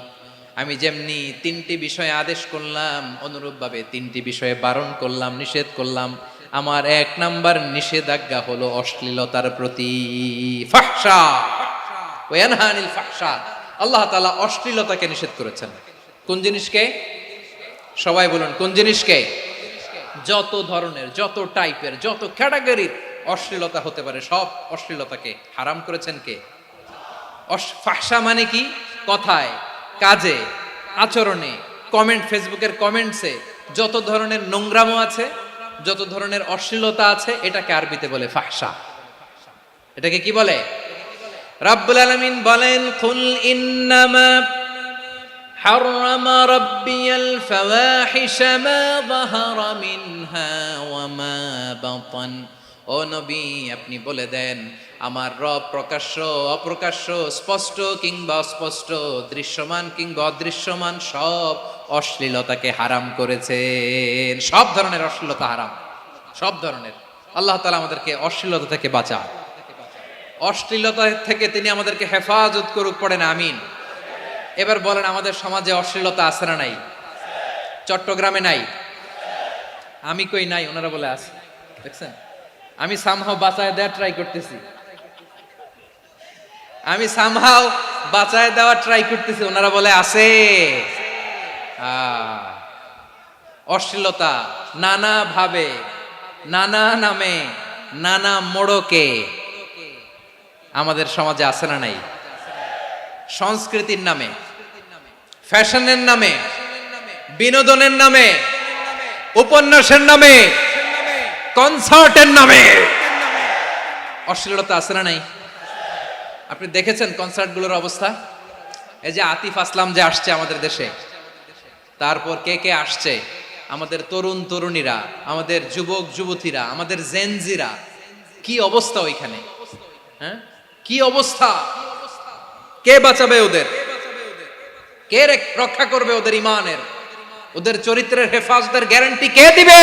আমি যেমনি তিনটি বিষয়ে আদেশ করলাম, অনুরূপভাবে তিনটি বিষয়ে বারণ করলাম, নিষেধ করলাম। আমার এক নাম্বার নিষেধাজ্ঞা হলো অশ্লীলতার প্রতি। ফাহশা, ওয়ায়ানহা আনিল ফাহশা। আল্লাহ তাআলা অশ্লীলতাকে নিষেধ করেছেন। কোন জিনিসকে? সবাই বলুন, কোন জিনিসকে? যত ধরনের, যত টাইপের, যত ক্যাটাগরির অশ্লীলতা হতে পারে, সব অশ্লীলতাকে হারাম করেছেন কে? ফাহশা মানে কি? কথায়, কাজে, আচরণে, কমেন্ট, ফেসবুকের কমেন্টসে যত ধরনের নোংরামো আছে, যত ধরনের অশ্লীলতা আছে, এটাকে আরবিতে বলে ফাহশা। এটাকে কি বলে? রাব্বুল আলামিন বলেন, কুল ইন্নামা হাররামা রাব্বিয়াল ফাওয়াহিশা মা যাহারা মিনহা ওয়া মা বাতান। ও নবী, আপনি বলে দেন, আমার রব প্রকাশ্য, অপ্রকাশ্য, স্পষ্ট কিংবা অস্পষ্ট, দৃশ্যমান কিংবা অদৃশ্যমান সব অশ্লীলতাকে হারাম করেছেন। সব ধরনের অশ্লীলতা হারাম, সব ধরনের। আল্লাহ তাআলা আমাদেরকে অশ্লীলতা থেকে বাঁচান, অশ্লীলতা থেকে তিনি আমাদেরকে হেফাজত করুক। পড়েন আমিন। এবার বলেন, আমাদের সমাজে অশ্লীলতা আছে না নাই? চট্টগ্রামে নাই? আমি কই নাই, ওনারা বলে আছে। দেখছেন, আমি সামহাও বাঁচায় দেওয়ার ট্রাই করতেছি, ওনারা বলে আছে। অশ্লীলতা নানা ভাবে, নানা নামে, নানা মোড়কে আমাদের সমাজে আছে না নাই? সংস্কৃতির নামে, ফ্যাশনের নামে, বিনোদনের নামে, উপন্যাসের নামে, কনসার্টের নামে অশ্লীলতা আছে না নাই? আপনি দেখেছেন কনসার্টগুলোর অবস্থা? এই যে আতিফ আসলাম যে আসছে আমাদের দেশে, তারপর কে কে আসছে, আমাদের তরুণ তরুণীরা, আমাদের যুবক যুবতীরা, আমাদের জেনজিরা, কি অবস্থা ওইখানে? হ্যাঁ, কি অবস্থা? কে বাঁচাবে ওদের? কে রক্ষা করবে ওদের ইমানের, ওদের চরিত্রের হেফাজতের গ্যারান্টি কে দিবে?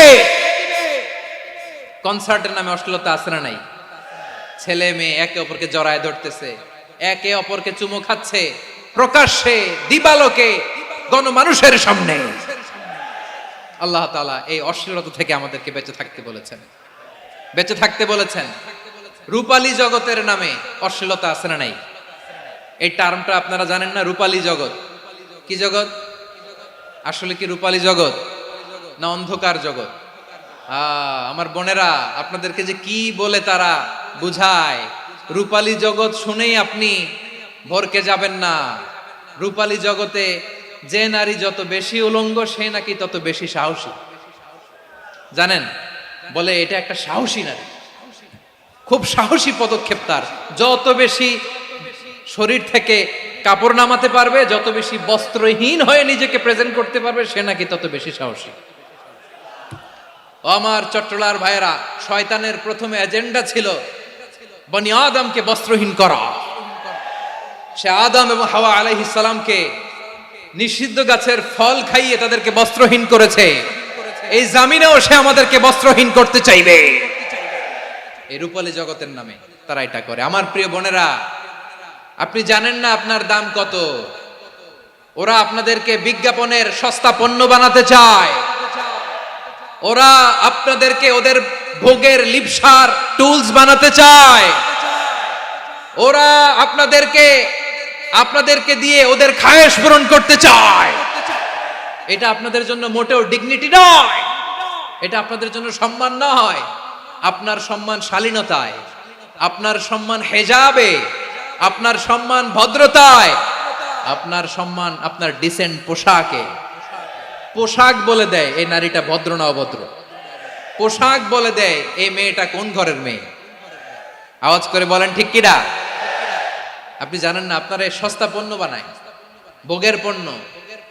কনসার্টের নামে অশ্লীলতা আছে না নাই? ছেলে মেয়ে একে অপরকে জড়ায় ধরতেছে, একে অপরকে চুমো খাচ্ছে প্রকাশ্যে, দিবালোকে, গণমানুষের সামনে। আল্লাহ তাআলা এই অশ্লীলতা থেকে আমাদেরকে বেঁচে থাকতে বলেছেন, বেঁচে থাকতে বলেছেন। রূপালী জগতের নামে অশ্লীলতা আছে না নাই? এই টার্মটা আপনারা জানেন না? রূপালী জগৎ কি জগৎ? আসলে কি রূপালী জগৎ না অন্ধকার জগৎ? আমার বোনেরা, আপনাদেরকে যে কি বলে তারা বুঝায়, রূপালী জগৎ শুনেই আপনি ভরকে যাবেন না। রূপালী জগতে যে নারী যত বেশি উলঙ্গ, সে নাকি তত বেশি সাহসী। জানেন, বলে এটা একটা সাহসী নারী, খুব সাহসী পদক্ষেপ তার। যত বেশি শরীর থেকে কাপড় নামাতে পারবে, যত বেশি বস্ত্রহীন হয়ে নিজেকে প্রেজেন্ট করতে পারবে, সে নাকি তত বেশি সাহসী। আমার চট্টলার ভাইয়েরা, শয়তানের প্রথম এজেন্ডা ছিল বনি আদমকে বস্ত্রহীন করা। সে আদম এবং হাওয়া আলাইহিস সালামকে নিষিদ্ধ গাছের ফল খাইয়ে তাদেরকে বস্ত্রহীন করেছে। এই জামিনেও সে আমাদেরকে বস্ত্রহীন করতে চাইবে। এই রূপালী জগতের নামে তারা এটা করে। আমার প্রিয় বোনেরা, আপনি জানেন না আপনার দাম কত। ওরা আপনাদেরকে বিজ্ঞাপনের সস্তা পণ্য বানাতে চায়। ওরা আপনাদেরকে ওদের ভোগের লিপসার টুলস বানাতে চায়। ওরা আপনাদেরকে দিয়ে ওদের খায়েশ পূরণ করতে চায়। এটা আপনাদের জন্য মোটেও ডিগনিটি নয়, এটা আপনাদের জন্য সম্মান নয়। আপনার সম্মান শালীনতায়, আপনার সম্মান হেজাবে, আপনার সম্মান ভদ্রতায়, আপনার সম্মান আপনার ডিসেন্ট পোশাকে। পোশাক বলে দেয় এই নারীটা ভদ্র না অভদ্র। পোশাক বলে দেয় এই মেয়েটা কোন ঘরের মেয়ে। আওয়াজ করে বলেন ঠিক কিনা? আপনি জানেন না, আপনারা সস্তা পণ্য বানায়, ভোগের পণ্য,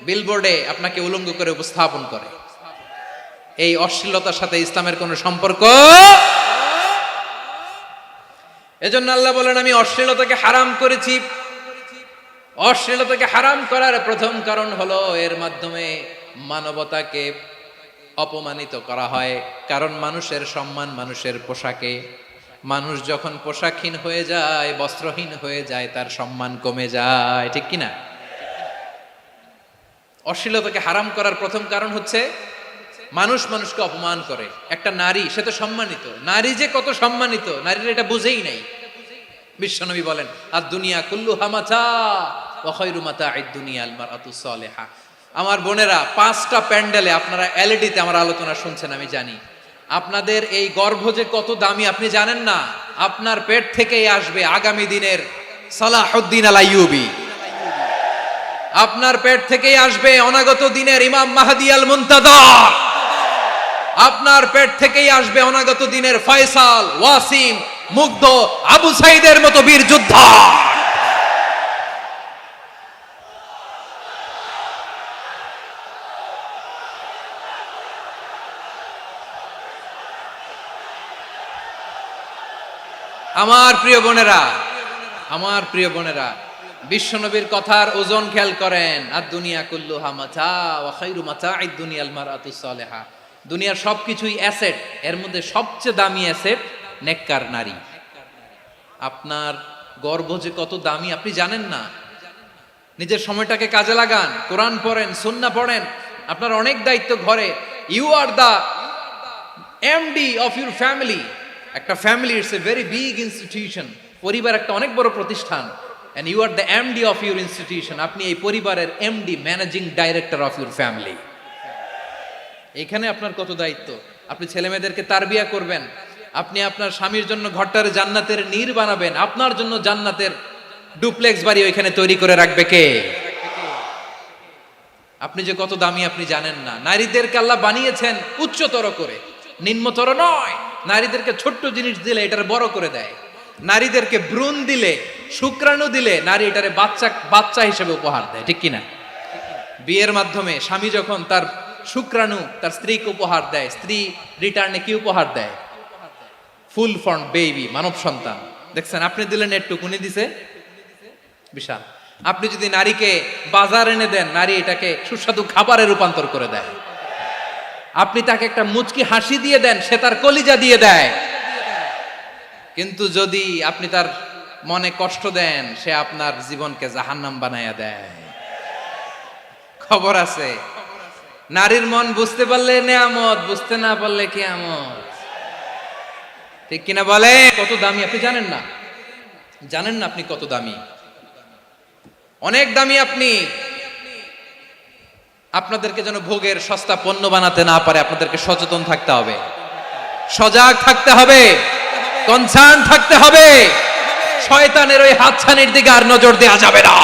বিলবোর্ডে আপনাকে উলঙ্গ করে উপস্থাপন করে। এই অশ্লীলতার সাথে ইসলামের কোনো সম্পর্ক। এজন্য আল্লাহ বলেন, আমি অশ্লীলতাকে হারাম করেছি। অশ্লীলতাকে হারাম করার প্রথম কারণ হলো এর মাধ্যমে মানবতাকে অপমানিত করা হয়। কারণ মানুষের সম্মান মানুষের পোশাকে। মানুষ যখন পোশাকহীন হয়ে যায়, বস্ত্রহীন হয়ে যায়, তার সম্মান কমে যায়, ঠিক কিনা? অশ্লীলতাকে হারাম করার প্রথম কারণ হচ্ছে মানুষ মানুষকে অপমান করে। একটা নারী, সে তো সম্মানিত, নারী যে কত সম্মানিত নারীরা এটা বুঝেই নাই। বিশ্বনবী বলেন, আর দুনিয়া কুল্লুহা মাতা ওয়া খায়রু মাতা'আদ দুনিয়া আল মারআতুস সালিহা। আমার বোনেরা, 5টা প্যান্ডেলে আপনারা এলইডিতে আমার আলোচনা শুনছেন, আমি জানি। আপনাদের এই গর্ভ যে কত দামি আপনি জানেন না। আপনার পেট থেকেই আসবে আগামী দিনের সালাহুদ্দিন আল আইয়ুবী। আপনার পেট থেকেই আসবে অনাগত দিনের ইমাম মাহদী আল মুনতাযর। আপনার পেট থেকেই আসবে অনাগত দিনের ফয়সাল, ওয়াসিম, মুগ্ধ, আবু সাইদের মতো বীর যোদ্ধা। আমার প্রিয় বোনেরা, আমার প্রিয় বোনেরা, বিশ্বনবীর কথার ওজন খেয়াল করেন। আর দুনিয়া কুল্লুহা মাতা ওয়া খায়রু মাতা'আদ দুনিয়াল মারআতুস সালিহা। দুনিয়ার সবকিছুই অ্যাসেট, এর মধ্যে সবচেয়ে দামি অ্যাসেট নেককার নারী। আপনার গর্ভ যে কত দামি আপনি জানেন না। নিজের সময়টাকে কাজে লাগান, কোরআন পড়েন, সুন্নাহ পড়েন। আপনার অনেক দায়িত্ব ঘরে। You are the MD of your family. একটা family it's a very big institution. পরিবার একটা অনেক বড় প্রতিষ্ঠান। and you are the MD of your institution. আপনি এই পরিবারের MD, managing director of your family. এখানে আপনার কত দায়িত্ব। আপনি ছেলে মেয়েদেরকে তারবিয়া করবেন, আপনি আপনার স্বামীর জন্য ঘরটার জান্নাতের নীর বানাবেন, আপনার জন্য জান্নাতের ডুপ্লেক্স বাড়ি ওইখানে তৈরি করে রাখবে কে? আপনি যে কত দামি আপনি জানেন না। নারীদেরকে আল্লাহ বানিয়েছেন উচ্চতর করে, নিম্নতর নয়। নারীদেরকে ছোট্ট জিনিস দিলে এটারে বড় করে দেয়। নারীদেরকে ভ্রূণ দিলে, শুক্রাণু দিলে নারী এটারে বাচ্চা বাচ্চা হিসেবে উপহার দেয়, ঠিক কিনা? বিয়ের মাধ্যমে স্বামী যখন তার শুক্রাণু তার স্ত্রীকে উপহার দেয়, স্ত্রী রিটার্নে কি উপহার দেয়? ফুল ফর্ম বেবি, মানব সন্তান। দেখছেন, আপনি দিলেন একটু, কুনি দিছে বিশাল। আপনি যদি নারীকে বাজার এনে দেন, নারী এটাকে সুস্বাদু খাবারে রূপান্তর করে দেয়। আপনি তাকে একটা মুচকি হাসি দিয়ে দেন, সে তার কলিজা দিয়ে দেয়। কিন্তু যদি আপনি তার মনে কষ্ট দেন, সে আপনার জীবনকে জাহান্নাম বানায়া দেয়। খবর আছে, নারীর মন বুঝতে পারলে নেয়ামত, বুঝতে না পারলে কিয়ামত, ঠিক কিনা বলে? কত দামি আপনি জানেন না, জানেন না আপনি কত দামি, অনেক দামি আপনি। আপনাদেরকে যেন ভোগের সস্তা পণ্য বানাতে না পারে, আপনাদেরকে সচেতন থাকতে হবে, সজাগ থাকতে হবে, কনসার্ন থাকতে হবে। শয়তানের ওই হাতছানির দিকে আর নজর দেওয়া যাবে না।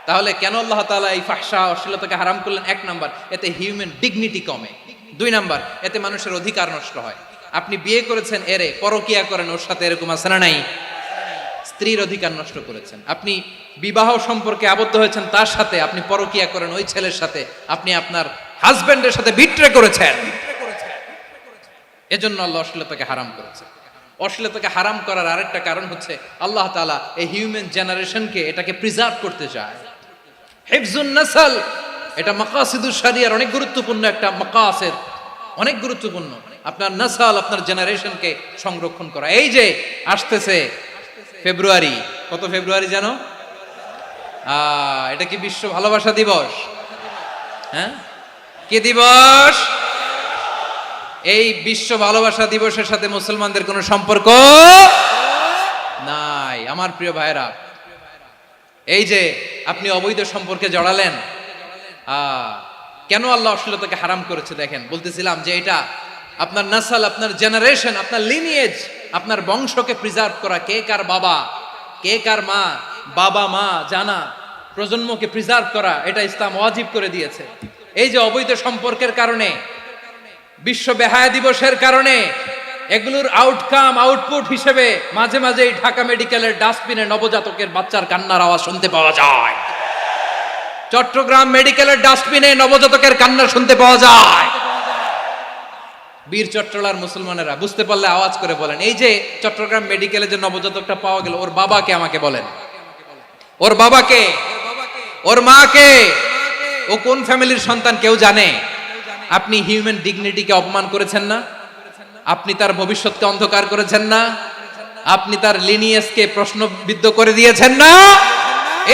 তাহলে কেন আল্লাহ তাআলা এই ফাহশা অশ্লীলতাকে হারাম করলেন? এক নাম্বার, এতে হিউম্যান ডিগনিটি কমে। দুই নাম্বার, এতে মানুষের অধিকার নষ্ট হয়। আপনি বিয়ে করেছেন, এরে পরকিয়া করেন, ওর সাথে এরকম আছে না নাই? স্ত্রীর অধিকার নষ্ট করেছেন। আপনি বিবাহ সম্পর্কে আবদ্ধ হয়েছেন তার সাথে, আপনি পরকিয়া করেন ওই ছেলের সাথে, আপনি আপনার হাজবেন্ডের সাথে বিট্রে করেছেন। এজন্য আল্লাহ অশ্লীলতাকে হারাম করেছে। অশ্লীলতাকে হারাম করার আরেকটা কারণ হচ্ছে আল্লাহ তাআলা এই হিউম্যান জেনারেশনকে এটাকে প্রিজার্ভ করতে চায়। হিফজুন নাসল, এটা মাকাসিদুশ শরিয়ার অনেক গুরুত্বপূর্ণ একটা মাকাসিদ, অনেক গুরুত্বপূর্ণ। আপনার নাসল, আপনার জেনারেশনকে সংরক্ষণ করা। এই যে আসতেছে ফেব্রুয়ারি, কত ফেব্রুয়ারি জানো? এটা কি বিশ্ব ভালোবাসা দিবস? হ্যাঁ, কি দিবস? এই বিশ্ব ভালোবাসা দিবসের সাথে মুসলমানদের কোনো সম্পর্ক নাই। আমার প্রিয় ভাইরা, এই যে আপনি অবৈধ সম্পর্কে জড়ালেন, কেন আল্লাহ অশ্লীলতাকে হারাম করেছে? দেখেন, বলতেছিলাম যে এটা আপনার নাসল, আপনার জেনারেশন, আপনার লিনিয়েজ, আপনার বংশকে প্রিজার্ভ করা। কে কার বাবা, কে কার মা, বাবা মা জানা, প্রজন্মকে প্রিজার্ভ করা, এটা ইসলাম ওয়াজিব করে দিয়েছে। এই যে অবৈধ সম্পর্কের কারণে, বিশ্ব বেহায়া দিবসের কারণে, এগুলোর আউটকাম, আউটপুট হিসেবে মাঝে মাঝে ঢাকা মেডিকেলের ডাস্টবিনে নবজাতকের বাচ্চার কান্নার আওয়াজ শুনতে পাওয়া যায়। চট্টগ্রাম মেডিকেলের ডাস্টবিনে নবজাতকের কান্না শুনতে পাওয়া যায়। বীর চট্টলার মুসলমানেরা বুঝতে পারলে আওয়াজ করে বলেন, এই যে চট্টগ্রাম মেডিকেলে যে নবজাতকটা পাওয়া গেল, ওর বাবাকে আমাকে বলেন, ওর বাবাকে, ওর মাকে, ও কোন ফ্যামিলির সন্তান কেউ জানে? আপনি হিউম্যান ডিগনিটিকে অপমান করেছেন না? আপনি তার ভবিষ্যৎকে অন্ধকার করেছেন না? আপনি তার লিনিয়েজকে প্রশ্নবিদ্ধ করে দিয়েছেন না?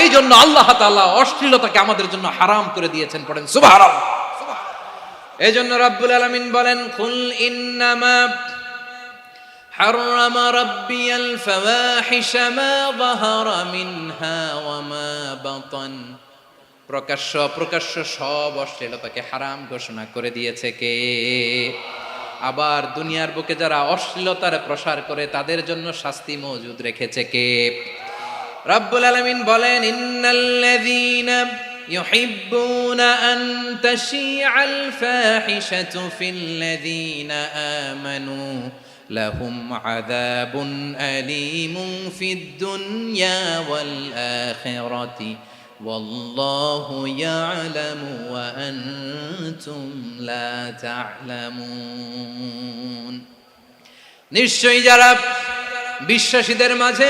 এই জন্য আল্লাহ তাআলা অশ্লীলতাকে আমাদের জন্য হারাম করে দিয়েছেন। পড়েন সুবহানাল্লাহ। এই জন্য রাব্বুল আলামিন বলেন, কুল ইন্নামা হারামা রাব্বিয়াল ফাওয়াহিশা মা যাহারা মিনহা ওয়া মা বাতান। প্রকাশ্য অপ্রকাশ্য সব অশ্লীলতাকে হারাম ঘোষণা করে দিয়েছে কে? আবার দুনিয়ার বুকে যারা অশ্লীলতার প্রসার করে তাদের জন্য শাস্তি মজুদ রেখেছে কে? রাব্বুল আলামিন বলেন, ইন্নাল্লাযীনা ইউহিব্বুনা আন তাশিআল ফাহিশাতু ফিল্লাযীনা আমানু লাহুম আযাবুন আলীমুন ফিদ দুনিয়া ওয়াল আখিরাতি ওয়াল্লাহু ইয়ালামু ওয়া আনতুম লা তা'লামুন। নিশ্চয়ই যারা বিশ্বাসীদের মাঝে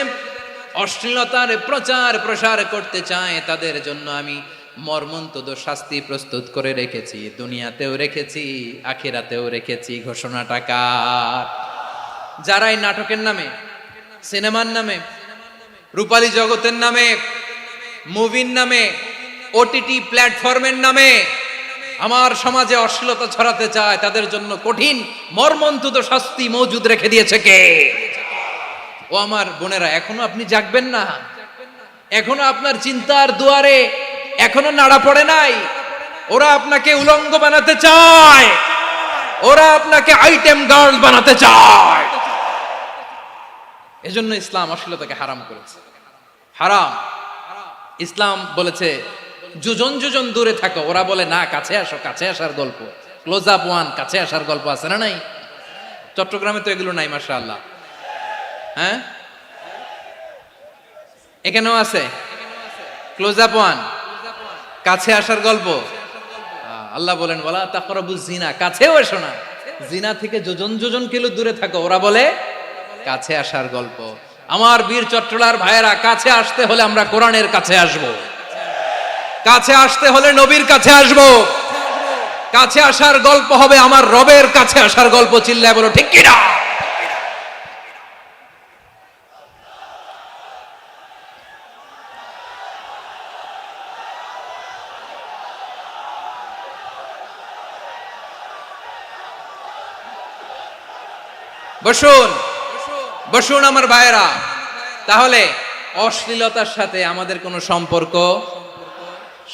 অশ্লীলতার প্রচার প্রসার করতে চায় তাদের জন্য আমি মর্মন্তুদ শাস্তি প্রস্তুত করে রেখেছি, দুনিয়াতেও রেখেছি, আখিরাতেও রেখেছি। ঘোষণাটা কার? যারা এই নাটকের নামে, সিনেমার নামে, রূপালী জগতের নামে, মুভির নামে, ওটিটি প্ল্যাটফর্মের নামে আমার সমাজে অশ্লীলতা ছড়াতে চায়, তাদের জন্য কঠিন মর্মন্তুদ শাস্তি মজুদ রেখে দিয়েছে কে? ও আমার বোনেরা, এখনো আপনি জাগবেন না? এখনো আপনার চিন্তার দুয়ারে এখনো নাড়া পড়ে নাই? ওরা আপনাকে উলঙ্গ বানাতে চায়, ওরা আপনাকে আইটেম গার্ল বানাতে চায়। এজন্য ইসলাম অশ্লীলতাকে হারাম করেছে। হারাম। ইসলাম বলেছে যোজন যোজন দূরে থাকো, ওরা বলে না কাছে আসো, কাছে আসার গল্প, ক্লোজ আপ ওয়ান, কাছে আসার গল্প আছে না নাই? চট্টগ্রামে তো এগুলো নাই মাশাআল্লাহ। হ্যাঁ, এখানেও আছে ক্লোজ আপ ওয়ান, কাছে আসার গল্প। আল্লাহ বলেন ওয়ালা তাকরাবুজ জিনা, কাছেও এসো না, জিনা থেকে যোজন যোজন কিলো দূরে থাকো, ওরা বলে কাছে আসার গল্প। আমার বীর চট্টলার ভাইয়েরা, কাছে আসতে হলে আমরা কোরআনের কাছে আসব, কাছে আসতে হলে নবীর কাছে আসব, কাছে আসার গল্প হবে আমার রবের কাছে আসার গল্প। চিল্লায় বলো ঠিক কিনা? বসুন বসুন আমার ভাইয়েরা। তাহলে অশ্লীলতার সাথে আমাদের কোনো সম্পর্ক?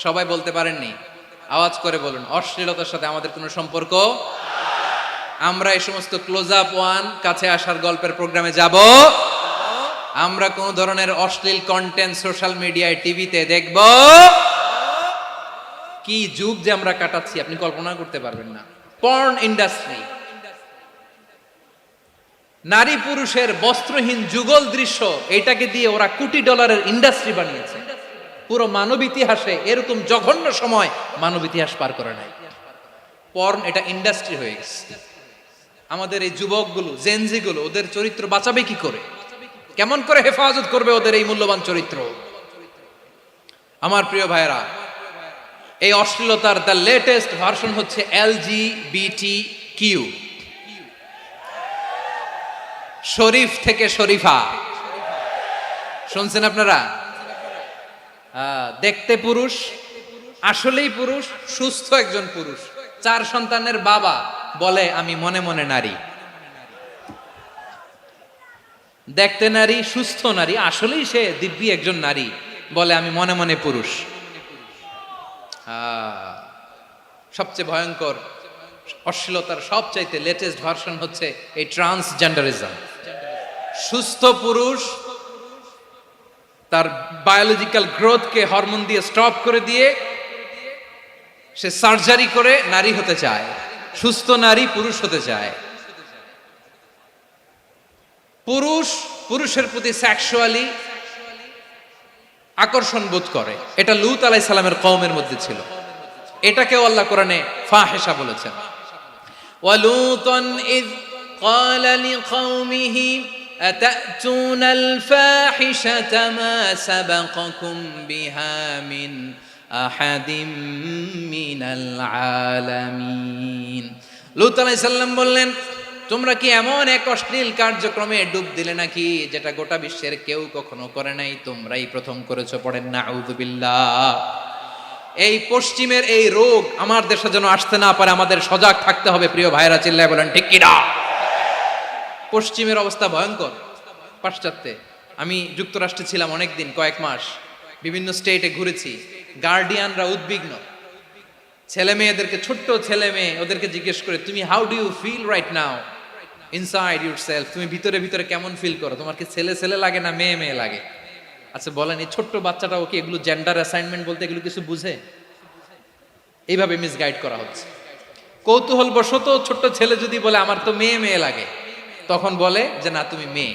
সবাই বলতে পারেননি, আওয়াজ করে বলুন, অশ্লীলতার সাথে আমাদের কোনো সম্পর্ক? আমরা এই সমস্ত ক্লোজ আপ ওয়ান, কাছে আসার গল্পের প্রোগ্রামে যাব? আমরা কোন ধরনের অশ্লীল কন্টেন্ট সোশ্যাল মিডিয়ায়, টিভিতে দেখব? কি যুগ যে আমরা কাটাচ্ছি আপনি কল্পনা করতে পারবেন না। পর্ন ইন্ডাস্ট্রি, নারী পুরুষের বস্ত্রহীন যুগল দৃশ্য, এটাকে দিয়ে ওরা কোটি ডলারের ইন্ডাস্ট্রি বানিয়েছে। পুরো মানব ইতিহাসে এরকম জঘন্য সময় মানব ইতিহাস পার করে নাই। পর্ন এটা ইন্ডাস্ট্রি হয়ে গেছে। আমাদের এই যুবকগুলো, জেনজিগুলো, ওদের চরিত্র বাঁচাবে কি করে? কেমন করে হেফাজত করবে ওদের এই মূল্যবান চরিত্র? আমার প্রিয় ভাইরা, এই অশ্লীলতার দ্য লেটেস্ট ভার্সন হচ্ছে LGBTQ, শরীফ থেকে শরীফা। শুনছেন আপনারা? দেখতে পুরুষ, আসলেই পুরুষ, সুস্থ একজন পুরুষ, 4 সন্তানের বাবা, বলে আমি মনে মনে নারী। দেখতে নারী, সুস্থ নারী, আসলেই সে দিব্যি একজন নারী, বলে আমি মনে মনে পুরুষ। সবচেয়ে ভয়ঙ্কর অশ্লীলতার সবচাইতে লেটেস্ট ভার্সন হচ্ছে এই ট্রান্সজেন্ডারিজম। সুস্থ পুরুষ তার বায়োলজিক্যাল গ্রোথকে হরমোন দিয়ে স্টপ করে দিয়ে সে সার্জারি করে নারী হতে চায়, সুস্থ নারী পুরুষ হতে চায়। পুরুষ পুরুষের প্রতি সেক্সুয়ালি আকর্ষণ বোধ করে, এটা লূত আলাইহিস সালামের কওমের মধ্যে ছিল। এটাকেও আল্লাহ কোরআনে ফাহিশা বলেছেন। ওয়ালুতান ইয ক্বালা লিকাওমিহি আতাতুনাল ফাহিশাতা মা সাবাকাকুম বিহা মিন আহাদিম মিনাল আলামিন। লূত আলাইহিস সালাম বললেন, তোমরা কি এমন এক অশ্লীল কার্যক্রমে ডুব দিলে নাকি যেটা গোটা বিশ্বের কেউ কখনো করে নাই, তোমরাই প্রথম করেছো। পড়েন নাউযুবিল্লাহ। এই পশ্চিমের এই রোগ আমার দেশে যেন আসতে না পারে, আমাদের সজাগ থাকতে হবে। প্রিয় ভাইরা, চিল্লায় বলেন ঠিক কিনা? পশ্চিমের অবস্থা ভয়ঙ্কর। পাশ্চাত্যে, আমি যুক্তরাষ্ট্রে ছিলাম অনেকদিন, কয়েক মাস, বিভিন্ন স্টেটে ঘুরেছি। গার্ডিয়ানরা উদ্বিগ্ন, ছেলে মেয়েদেরকে, ছোট্ট ছেলে মেয়ে, ওদেরকে জিজ্ঞেস করে, তুমি how do you feel right now inside yourself? তুমি ভিতরে ভিতরে কেমন ফিল করো? তোমার কি ছেলে ছেলে লাগে না মেয়ে মেয়ে লাগে? আচ্ছা বলেন, এই ছোট্ট বাচ্চাটাও কি এগুলো জেন্ডার অ্যাসাইনমেন্ট বলতে এগুলো কিছু বুঝে? এইভাবে মিসগাইড করা হচ্ছে। কৌতূহল বশত ছোট্ট ছেলে যদি বলে আমার তো মেয়ে মেয়ে লাগে, তখন বলে যে না তুমি মেয়ে,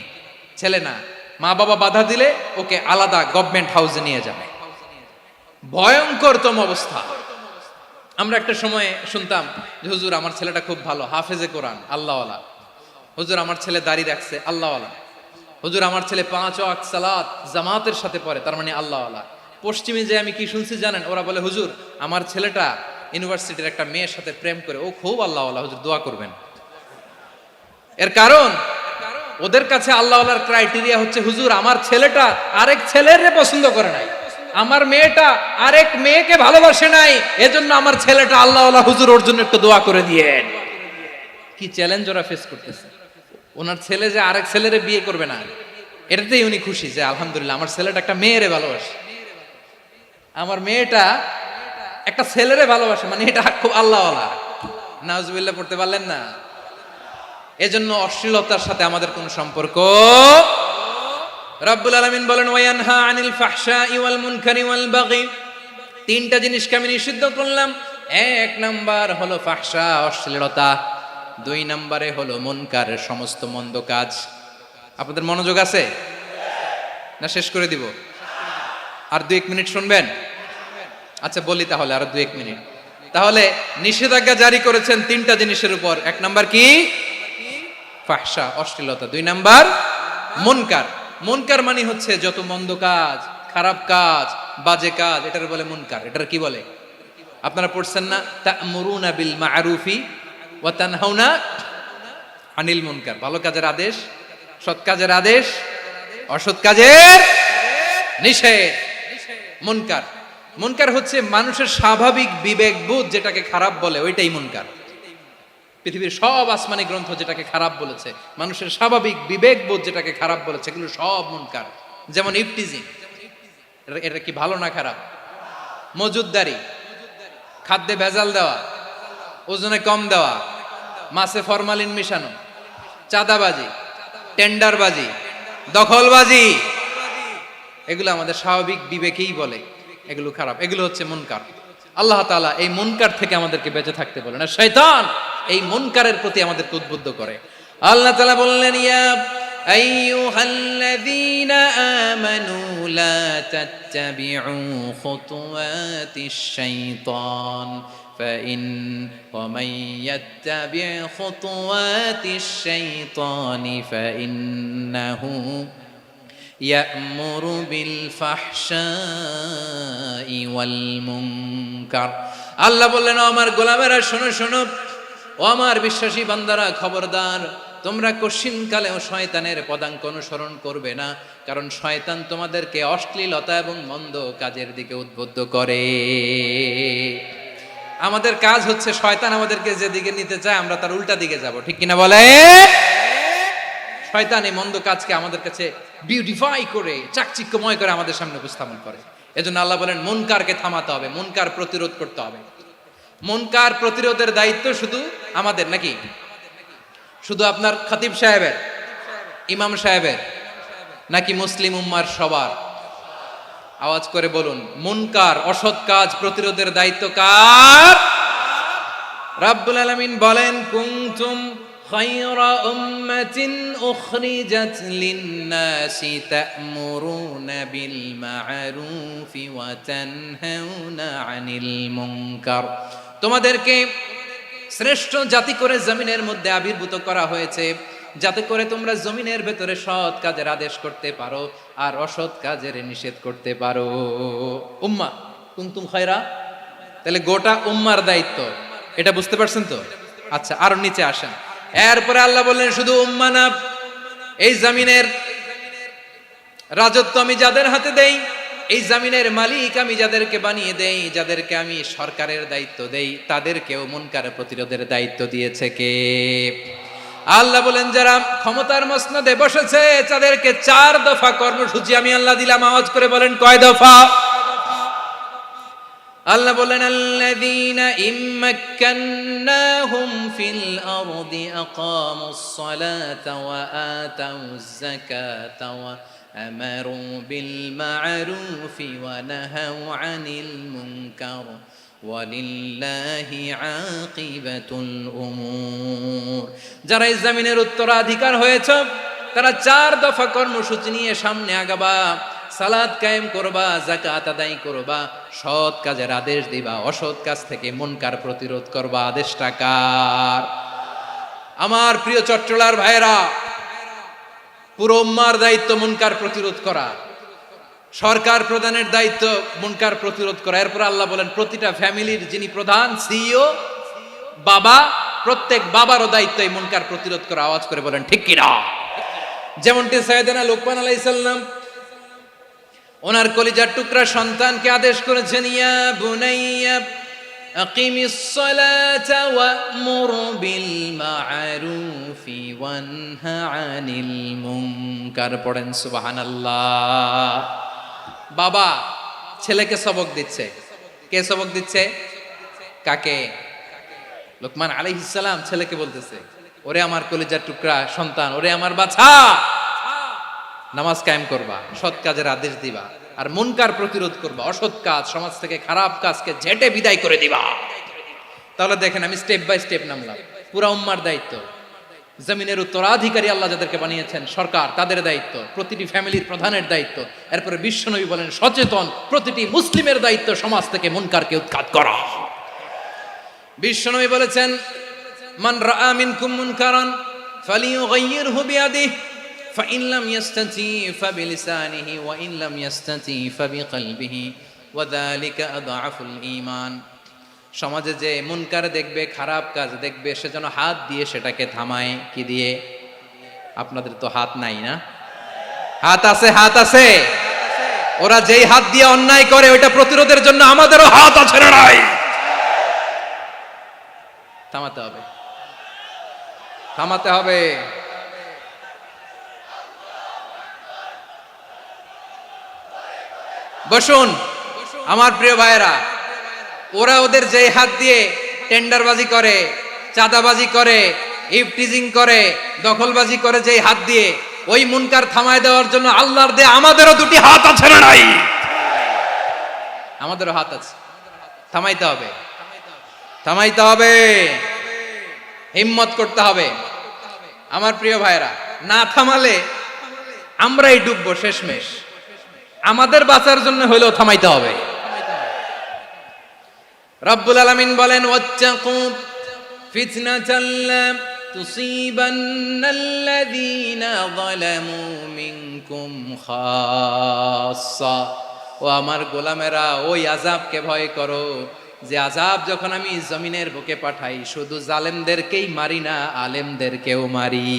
ছেলে না। মা বাবা বাধা দিলে ওকে আলাদা গভর্নমেন্ট হাউসে নিয়ে যাবে। ভয়ঙ্করতম অবস্থা। আমরা একটা সময়ে শুনতাম যে হুজুর আমার ছেলেটা খুব ভালো, হাফেজে কোরআন, আল্লাহওয়ালা। হুজুর আমার ছেলে দাড়ি রাখছে, আল্লাহওয়ালা। হুজুর আমার ছেলে 5 ওয়াক্ত সালাত জামাতের সাথে পড়ে, তার মানে আল্লাহওয়ালা। পশ্চিমে যে আমি কি শুনছি জানেন? ওরা বলে হুজুর আমার ছেলেটা ইউনিভার্সিটির একটা মেয়ের সাথে প্রেম করে, ও খুব আল্লাহওয়ালা, হুজুর দোয়া করবেন। এর কারণ ওদের কাছে আল্লাহওয়ালার ক্রাইটেরিয়া হচ্ছে হুজুর আমার ছেলেটা আরেক ছেলের পছন্দ করে নাই, আমার মেয়েটা আরেক মেয়েকে ভালোবাসে নাই, এজন্য আমার ছেলেটা আল্লাহওয়ালা, হুজুর ওর জন্য একটু দোয়া করে দিয়েন। কি চ্যালেঞ্জ ওরা ফেস করতেছে। ওনার ছেলে যে আরেক ছেলেরে বিয়ে করবে না, এটাতেই উনি খুশি যে আলহামদুলিল্লাহ আমার ছেলেটা একটা মেয়েরে ভালোবাসে, আমার মেয়েটা একটা ছেলেরে ভালোবাসে, মানে এটা খুব আল্লাহওয়ালা। নাউজুবিল্লাহ পড়তে পারলেন না? এজন্য অশ্লীলতার সাথে আমাদের কোনো সম্পর্ক। রব্বুল আলামিন বলেন ওয়ায়ানহা আনিল ফাহশাই ওয়াল মুনকারি ওয়াল বাগি তিনটা জিনিসকে আমি নিষিদ্ধ করলাম। এক নাম্বার হলো ফাহশা, অশ্লীলতা। দুই নাম্বারে হলো মুনকার, সমস্ত মন্দ কাজ। আপনাদের মনোযোগ আছে না? শেষ করে দিব? আর 2-1 মিনিট শুনবেন? আচ্ছা বলি তাহলে, আর 2-1 মিনিট। তাহলে নিষেধাজ্ঞা জারি করেছেন তিনটা জিনিসের উপর। এক নাম্বার কি? ফাহশা, অশ্লীলতা। দুই নাম্বার মুনকার। মুনকার মানে হচ্ছে যত মন্দ কাজ, খারাপ কাজ, বাজে কাজ, এটার বলে মুনকার। এটার কি বলে? আপনারা পড়ছেন না, তা'মুরুনা বিল মা'রুফি ওয়া তানহাউনা আনিল মুনকার। ভালো কাজের আদেশ, সৎ কাজের আদেশ, অসৎ কাজের নিষেধ। মুনকার, মুনকার হচ্ছে মানুষের স্বাভাবিক বিবেকবোধ যেটাকে খারাপ বলে, ওইটাই মুনকার। পৃথিবীর সব আসমানি গ্রন্থ যেটাকে খারাপ বলেছে, মানুষের স্বাভাবিক বিবেকবোধ যেটাকে খারাপ বলেছে, এগুলো সব মুনকার। যেমন ইফটিজিং, এটা কি ভালো না খারাপ? মজুদদারি, খাদ্যে ভেজাল দেওয়া, ওজনে কম দেওয়া, মাছে ফরমালিন মিশানো, চাঁদাবাজি, টেন্ডারবাজি, দখলবাজি, এগুলো আমাদের স্বাভাবিক বিবেকেই বলে এগুলো খারাপ, এগুলো হচ্ছে মুনকার। আল্লাহ তাআলা এই মুনকার থেকে আমাদেরকে বেঁচে থাকতে বলেন, আর শয়তান এই মুনকারের প্রতি আমাদেরকে উদ্বুদ্ধ করে। আল্লাহ তাআলা বললেন, ইয়া আইয়ুহাল্লাযীনা আমানু লা তাত্তাবিউ খুতুওয়াতিশ শাইতান ফাইন ওয়া মান ইয়াত্তাবি' খুতুওয়াতিশ শাইতানি ফাইন্নাহু ইয়া'মুরু বিল ফাহশাই ওয়াল মুনকার। আল্লাহ বললেন, আমার গোলামেরা শোনো শোনো, ও আমার বিশ্বাসী বান্দারা খবরদার, তোমরা কশিনকালেও শয়তানের পদাঙ্ক অনুসরণ করবে না, কারণ শয়তান তোমাদেরকে অশ্লীলতা এবং মন্দ কাজের দিকে উদ্বুদ্ধ করে। আমাদের কাজ হচ্ছে শয়তান আমাদেরকে যেদিকে নিতে চায় আমরা তার উল্টা দিকে যাব, ঠিক কিনা বলে? শয়তান এই মন্দ কাজকে আমাদের কাছে বিউটিফাই করে, চাকচিক্যময় করে আমাদের সামনে উপস্থাপন করে। এজন্য আল্লাহ বলেন মুনকারকে থামাতে হবে, মুনকার প্রতিরোধ করতে হবে। মুনকার প্রতিরোধের দায়িত্ব শুধু আমাদের নাকি? শুধু আপনার খতিব সাহেবের, ইমাম সাহেবের, নাকি মুসলিম উম্মার সবার? আওয়াজ করে বলুন, মুনকার, অসৎ কাজ প্রতিরোধের দায়িত্ব কার? রাব্বুল আলামিন বলেন, কুনতুম খায়রা উম্মাতিন উখরিজাত লিন-নাসি তা'মুরুনা বিল মা'রুফি ওয়া তানহাউনা আনিল মুনকার। তোমাদেরকে শ্রেষ্ঠ জাতি করে জমিনের মধ্যে আবির্ভূত করা হয়েছে, যাতে করে তোমরা জমিনের ভেতরে সৎ কাজের আদেশ করতে পারো আর অসৎ কাজের নিষেধ করতে পারো। উম্মাহ কুনতুম খায়রা, তাহলে গোটা উম্মার দায়িত্ব, এটা বুঝতে পারছেন তো? আচ্ছা, আরো নিচে আসেন। এরপরে আল্লাহ বললেন, শুধু উম্মাহ না, এই জমিনের রাজত্ব আমি যাদের হাতে দেই, এই জমিনের মালিক আমি যাদেরকে বানিয়ে দেই, যাদেরকে আমি সরকারের দায়িত্ব দেই, তাদেরকেও মুনকার প্রতিরোধের দায়িত্ব দিয়েছে কে? আল্লাহ বলেন, যারা ক্ষমতার মসনদে বসেছে তাদেরকে 4 দফা কর্মসূচি আমি আল্লাহ দিলাম। আওয়াজ করে বলেন, কয় দফা? আল্লাহ বলেন, আল্লাযীনা ইম্মাক্কান্নাহুম ফিল আরদি আকামুস সালাতা ওয়া আতাউয যাকাতা ওয়া আমারু বিল মা'রুফি ওয়া নাহাউ আনিল মুনকার ওয়ালিল্লাহি আকিবাতুল উমুর। যারা এই জমিনের উত্তরাধিকার হয়েছে তারা 4 দফা কর্মসূচি নিয়ে সামনে আগাবা। সালাত কায়েম করবা, যাকাত আদায় করবা, সৎ কাজের আদেশ দিবা, অসৎ কাজ থেকে মুনকার প্রতিরোধ করবা। আদেশটা কার? আমার প্রিয় চট্টলার ভাইরা, পুরো উম্মার দায়িত্ব মুনকার প্রতিরোধ করা, সরকার প্রধানের দায়িত্ব মুনকার প্রতিরোধ করা। এরপর আল্লাহ বলেন, প্রতিটা ফ্যামিলির যিনি প্রধান, সিইও, বাবা, প্রত্যেক বাবারও দায়িত্ব এই মুনকার প্রতিরোধ করা। আওয়াজ করে বলেন ঠিক কিনা? যেমনটি সাইয়েদনা লুকমান আলাইহিস সালাম ওনার কলিজার টুকরা সন্তানকে আদেশ করেছেন, ইয়া বুনাইয়া আকিমিস সালাতা ওয়া'মুর বিল মা'রুফি ওয়ানহা আনিল মুনকার। পড়েন সুবহানাল্লাহ। বাবা ছেলেকে সবক দিচ্ছে। কে সবক দিচ্ছে? কাকে? লুকমান আলাইহিস সালাম ছেলেকে বলতেছে, ওরে আমার কলিজার টুকরা সন্তান, ওরে আমার বাছা, নামাজ কায়েম করবা, সৎ কাজের আদেশ দিবা, আর মুনকার প্রতিরোধ করবা, অসৎ কাজ, সমাজ থেকে খারাপ কাজকে ঝেঁটে বিদায় করে দিবা। তাহলে দেখেন আমি স্টেপ বাই স্টেপ নামলাম। পুরা উম্মার দায়িত্ব, জমিনের উত্তরাধিকারী আল্লাহ যাদেরকে বানিয়েছেন সরকার, তাদের দায়িত্ব, প্রতিটি ফ্যামিলির প্রধানের দায়িত্ব, এরপরে বিশ্বনবী বলেন সচেতন প্রতিটি মুসলিমের দায়িত্ব সমাজ থেকে মুনকারকে উৎখাত করা। বিশ্বনবী বলেছেন মান রাআ মিনকুম মুনকারান ফালিয়ুগাইয়িরহু বিয়াদিহি ফাইন লাম ইয়াস্তাতি ফাবিলিসানিহি ওয়া ইন লাম ইয়াস্তাতি ফাবিকলবিহি ওয়া যালিকা আযআফুল ঈমান। সমাজে যে মুনকার দেখবে, খারাপ কাজ দেখবে, সে যেন হাত দিয়ে সেটাকে থামায়। কি দিয়ে? আপনাদের তো হাত নাই না? হাত আছে, হাত আছে। ওরা যেই হাত দিয়ে অন্যায় করে ওইটা প্রতিরোধের জন্য আমাদেরও হাত আছে না নাই? থামাতে হবে, থামাতে হবে। বসুন আমার প্রিয় ভাইয়েরা, ওরা ওদের যে হাত দিয়ে টেন্ডারবাজি করে, চাঁদাবাজি করে, ইফটিজিং করে, দখলবাজি করে, যে হাত দিয়ে, ওই মুনকার থামায় দেওয়ার জন্য আল্লাহর দেয়া আমাদেরও দুটি হাত আছে না নাই? আমাদেরও হাত আছে, থামাইতে হবে, থামাইতে হবে, হিম্মত করতে হবে। আমার প্রিয় ভাইয়েরা, না থামালে আমরাই ডুববো শেষমেশ। আমাদের বাঁচার জন্য হলেও থামাইতে হবে। রব্বুল আলামিন বলেন ওয়াত্তাকু ফিতনাতাল লা তুসিবান্নাল্লাযীনা যালামু মিনকুম খাসসা। ও আমার গোলামেরা, ওই আযাবকে ভয় করো যে আযাব যখন আমি জমিনের বুকে পাঠাই শুধু জালেমদেরকেই মারি না, আলেমদেরকেও মারি।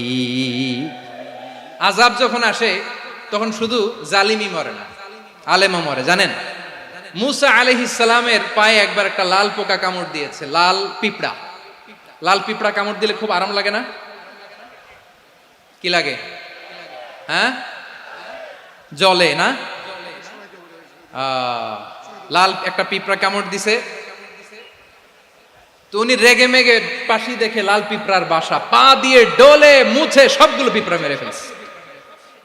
আযাব যখন আসে তখন শুধু জালিমই মরে না, আলেমও মরে। জানেন মুসা আলাইহিস সালামের পায়ে একবার একটা লাল পোকা কামড় দিয়েছে, লাল পিঁপড়া। লাল পিঁপড়া কামড় দিলে খুব আরাম লাগে না? কি লাগে? হ্যাঁ, জ্বলে না? লাল একটা পিঁপড়া কামড় দিছে, তো উনি রেগে মেগে পাশি দেখে লাল পিঁপড়ার বাসা, পা দিয়ে ডলে মুছে সবগুলো পিঁপড়া মেরে ফেলছে।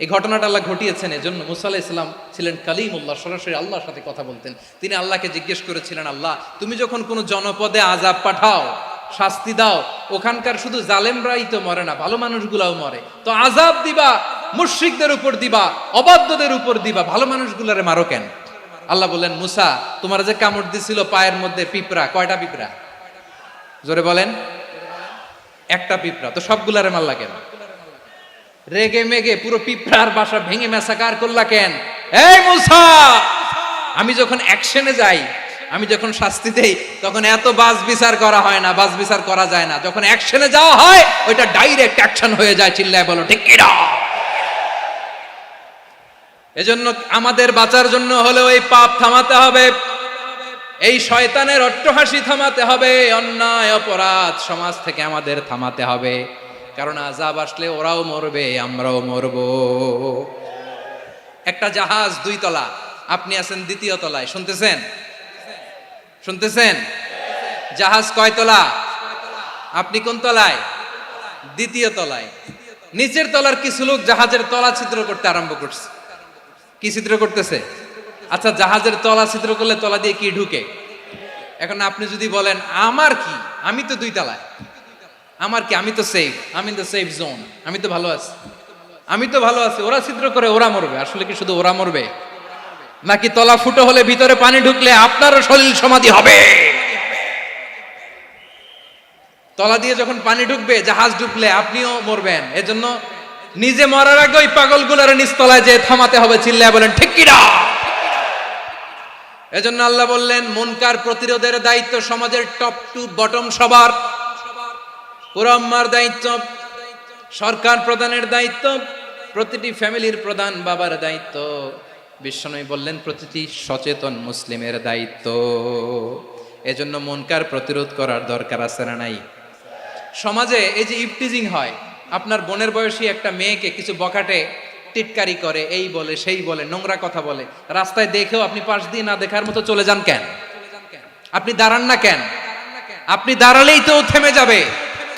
এই ঘটনাটা আল্লাহ ঘটিয়েছেন। এজন্য মুসা আলাইহিস সালাম ছিলেন কালিমুল্লাহ, সরাসরি আল্লাহর সাথে কথা বলতেন। তিনি আল্লাহকে জিজ্ঞেস করেছিলেন, আল্লাহ তুমি যখন কোনো জনপদে আযাব পাঠাও, শাস্তি দাও, ওখানকার শুধু জালেমরাই তো মরে না, ভালো মানুষগুলাও মরে, তো আযাব দিবা মুশরিকদের উপর দিবা, অবাধ্যদের উপর দিবা, ভালো মানুষগুলারে মারো কেন? আল্লাহ বললেন, মুসা তোমার যে কামড় দিছিল পায়ের মধ্যে পিঁপড়া, কয়টা পিঁপড়া? জোরে বলেন। একটা পিঁপড়া, তো সবগুলারে মারলা কেন? রেগে মেগে পুরো পিঁপড়ার বাসা ভেঙে ম্যাসাকার করলা কেন? এই মুসা, আমি যখন অ্যাকশনে যাই, আমি যখন শাস্তি দেই, তখন এত বাজ বিচার করা হয় না, বাজ বিচার করা যায় না। যখন অ্যাকশনে যাওয়া হয় ওইটা ডাইরেক্ট অ্যাকশন হয়ে যায়। চিল্লায় বলো ঠিক কি না? এজন্য আমাদের বাঁচার জন্য হলেও এই পাপ থামাতে হবে, এই শয়তানের অট্টহাসি থামাতে হবে, অন্যায় অপরাধ সমাজ থেকে আমাদের থামাতে হবে। কারণ আযাব আসলে ওরাও মরবে, আমরাও মরব। একটা জাহাজ 2 তলা, আপনি আছেন 2য় তলায়, শুনতেছেন? শুনতেছেন? জাহাজ কয় তলা? আপনি কোন তলায়? 2য় তলায়। নিচের তলার কিছু লোক জাহাজের তলা ছিদ্র করতে আরম্ভ করছে। কি ছিদ্র করতেছে? আচ্ছা, জাহাজের তলা ছিদ্র করলে তলা দিয়ে কি ঢুকে? এখন আপনি যদি বলেন আমার কি, আমি তো 2 তলায়, আমার কি, আমি তো সেফ, আমি তো সেফ জোন, আমি তো ভালো আছি, আমি তো ভালো আছি, ওরা ছিদ্র করে ওরা মরবে। আসলে কি শুধু ওরা মরবে, নাকি তলা ফুটো হলে ভিতরে পানি ঢুকলে আপনারও শরীর সমাধি হবে? তলা দিয়ে যখন পানি ঢুকবে, জাহাজ ঢুকলে আপনিও মরবেন। এজন্য নিজে মরার আগে ওই পাগলগুলোর নিচতলায় যে থামাতে হবে। চিল্লায় বলেন ঠিক কি না? এজন্য আল্লাহ বললেন মুনকার প্রতিরোধের দায়িত্ব সমাজের টপ টু বটম সবার। পুরো উম্মার দায়িত্ব, সরকার প্রধানের দায়িত্ব, প্রতিটি ফ্যামিলির প্রধান বাবার দায়িত্ব। বিশ্বনবী বললেন প্রতিটি সচেতন মুসলিমের দায়িত্ব। এজন্য মুনকার প্রতিরোধ করার দরকার আছে না নাই? সমাজে এই যে ইফটিজিং হয়, আপনার বোনের বয়সী একটা মেয়েকে কিছু বকাটে টিটকারি করে, এই বলে সেই বলে, নোংরা কথা বলে, রাস্তায় দেখেও আপনি পাশ দিয়ে না দেখার মতো চলে যান কেন? আপনি দাঁড়ান না কেন? আপনি দাঁড়ালেই তো থেমে যাবে,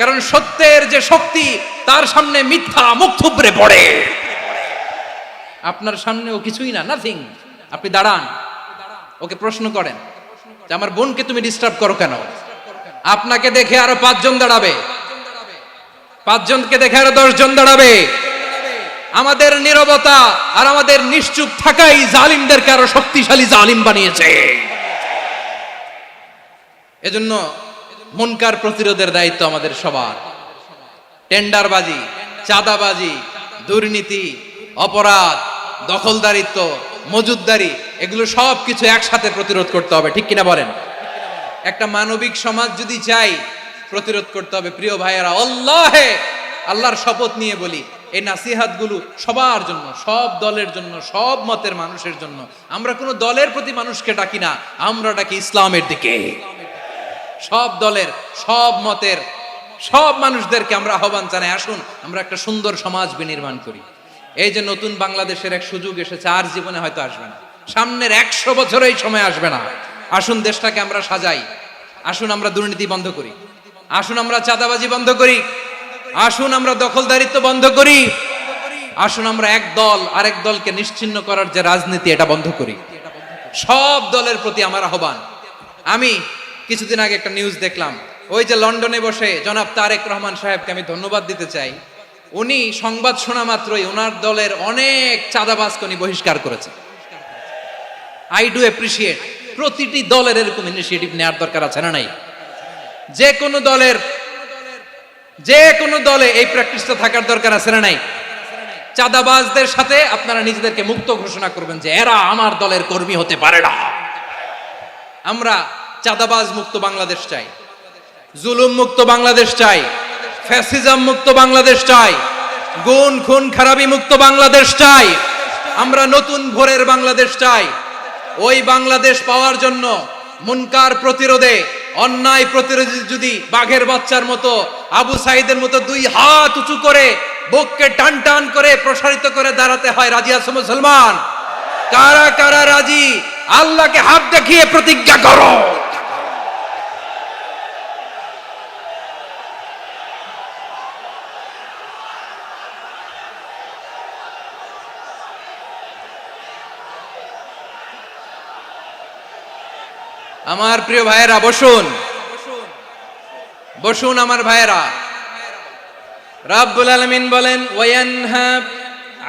কারণ সত্যের যে শক্তি তার সামনে মিথ্যা মুখ থুবড়ে পড়ে। আপনার সামনেও কিছুই না, নাথিং। আপনি দাঁড়ান, ওকে প্রশ্ন করেন যে আমার বোনকে তুমি ডিস্টার্ব করো কেন? আপনাকে দেখে আরো 5 জন দাঁড়াবে, 5 জনকে দেখে আরো 10 জন দাঁড়াবে। আমাদের নীরবতা আর আমাদের নিশ্চুপ থাকাই জালিমদেরকে আরো শক্তিশালী জালিম বানিয়েছে। এজন্য মুনকার প্রতিরোধের দায়িত্ব আমাদের সবার। টেন্ডারবাজি, চাঁদাবাজি, দুর্নীতি, অপরাধ, দখলদারিত্ব, মজুদদারি, এগুলো সব কিছু একসাথে প্রতিরোধ করতে হবে, ঠিক কিনা বলেন? একটা মানবিক সমাজ যদি চাই, প্রতিরোধ করতে হবে। প্রিয় ভাইয়েরা, আল্লাহর শপথ নিয়ে বলি, এই নাসিহাতগুলো সবার জন্য, সব দলের জন্য, সব মতের মানুষের জন্য। আমরা কোনো দলের প্রতি মানুষকে ডাকি না, আমরা ডাকি ইসলামের দিকে। সব দলের, সব মতের, সব মানুষদেরকে আমরা আহ্বান জানাই, আসুন আমরা একটা সুন্দর সমাজ বিনির্মাণ করি। এই যে নতুন বাংলাদেশের এক সুযোগ এসেছে, আর জীবনে হয়তো আসবে না, সামনের 100 বছর এই সময় আসবে না। আসুন দেশটাকে আমরা সাজাই, আসুন আমরা দুর্নীতি বন্ধ করি, আসুন আমরা চাঁদাবাজি বন্ধ করি, আসুন আমরা দখলদারিত্ব বন্ধ করি, আসুন আমরা এক দল আরেক দলকে নিশ্চিহ্ন করার যে রাজনীতি, এটা বন্ধ করি। সব দলের প্রতি আমার আহ্বান। আমি কিছুদিন আগে একটা নিউজ দেখলাম, ওই যে লন্ডনে বসে জনাব তারেক রহমান সাহেবকে আমি ধন্যবাদ দিতে চাই। উনি সংবাদ শোনা মাত্রই ওনার দলের অনেক চাঁদাবাজকে উনি বহিষ্কার করেছে। I do appreciate. প্রতিটি দলের এরকম ইনিশিয়েটিভ নেওয়ার দরকার আছে না নাই? যে কোনো দলে এই প্র্যাকটিসটা থাকার দরকার আছে না নাই? চাঁদাবাজদের সাথে আপনারা নিজেদেরকে মুক্ত ঘোষণা করবেন যে এরা আমার দলের কর্মী হতে পারে না। আমরা চাঁদাবাজ মুক্ত বাংলাদেশ চাই, জুলুম মুক্ত বাংলাদেশ চাই, ফ্যাসিজম মুক্ত বাংলাদেশ চাই, গুণ খুন খারাপি মুক্ত বাংলাদেশ চাই। আমরা নতুন ভোরের বাংলাদেশ চাই। ওই বাংলাদেশ পাওয়ার জন্য মুনকার প্রতিরোধে, অন্যায় প্রতিরোধে যদি বাঘের বাচ্চার মতো, আবু সাইদের মতো 2 হাত উঁচু করে বুককে টান টান করে প্রসারিত করে দাঁড়াতে হয়, রাজি আছো মুসলমান? কারা কারা রাজি? আল্লাহকে হাত দেখিয়ে প্রতিজ্ঞা করো। আমার প্রিয় ভাইয়েরা, বসুন বসুন আমার ভাইয়েরা। রাব্বুল আলামিন বলেন, ওয়ায়ানহা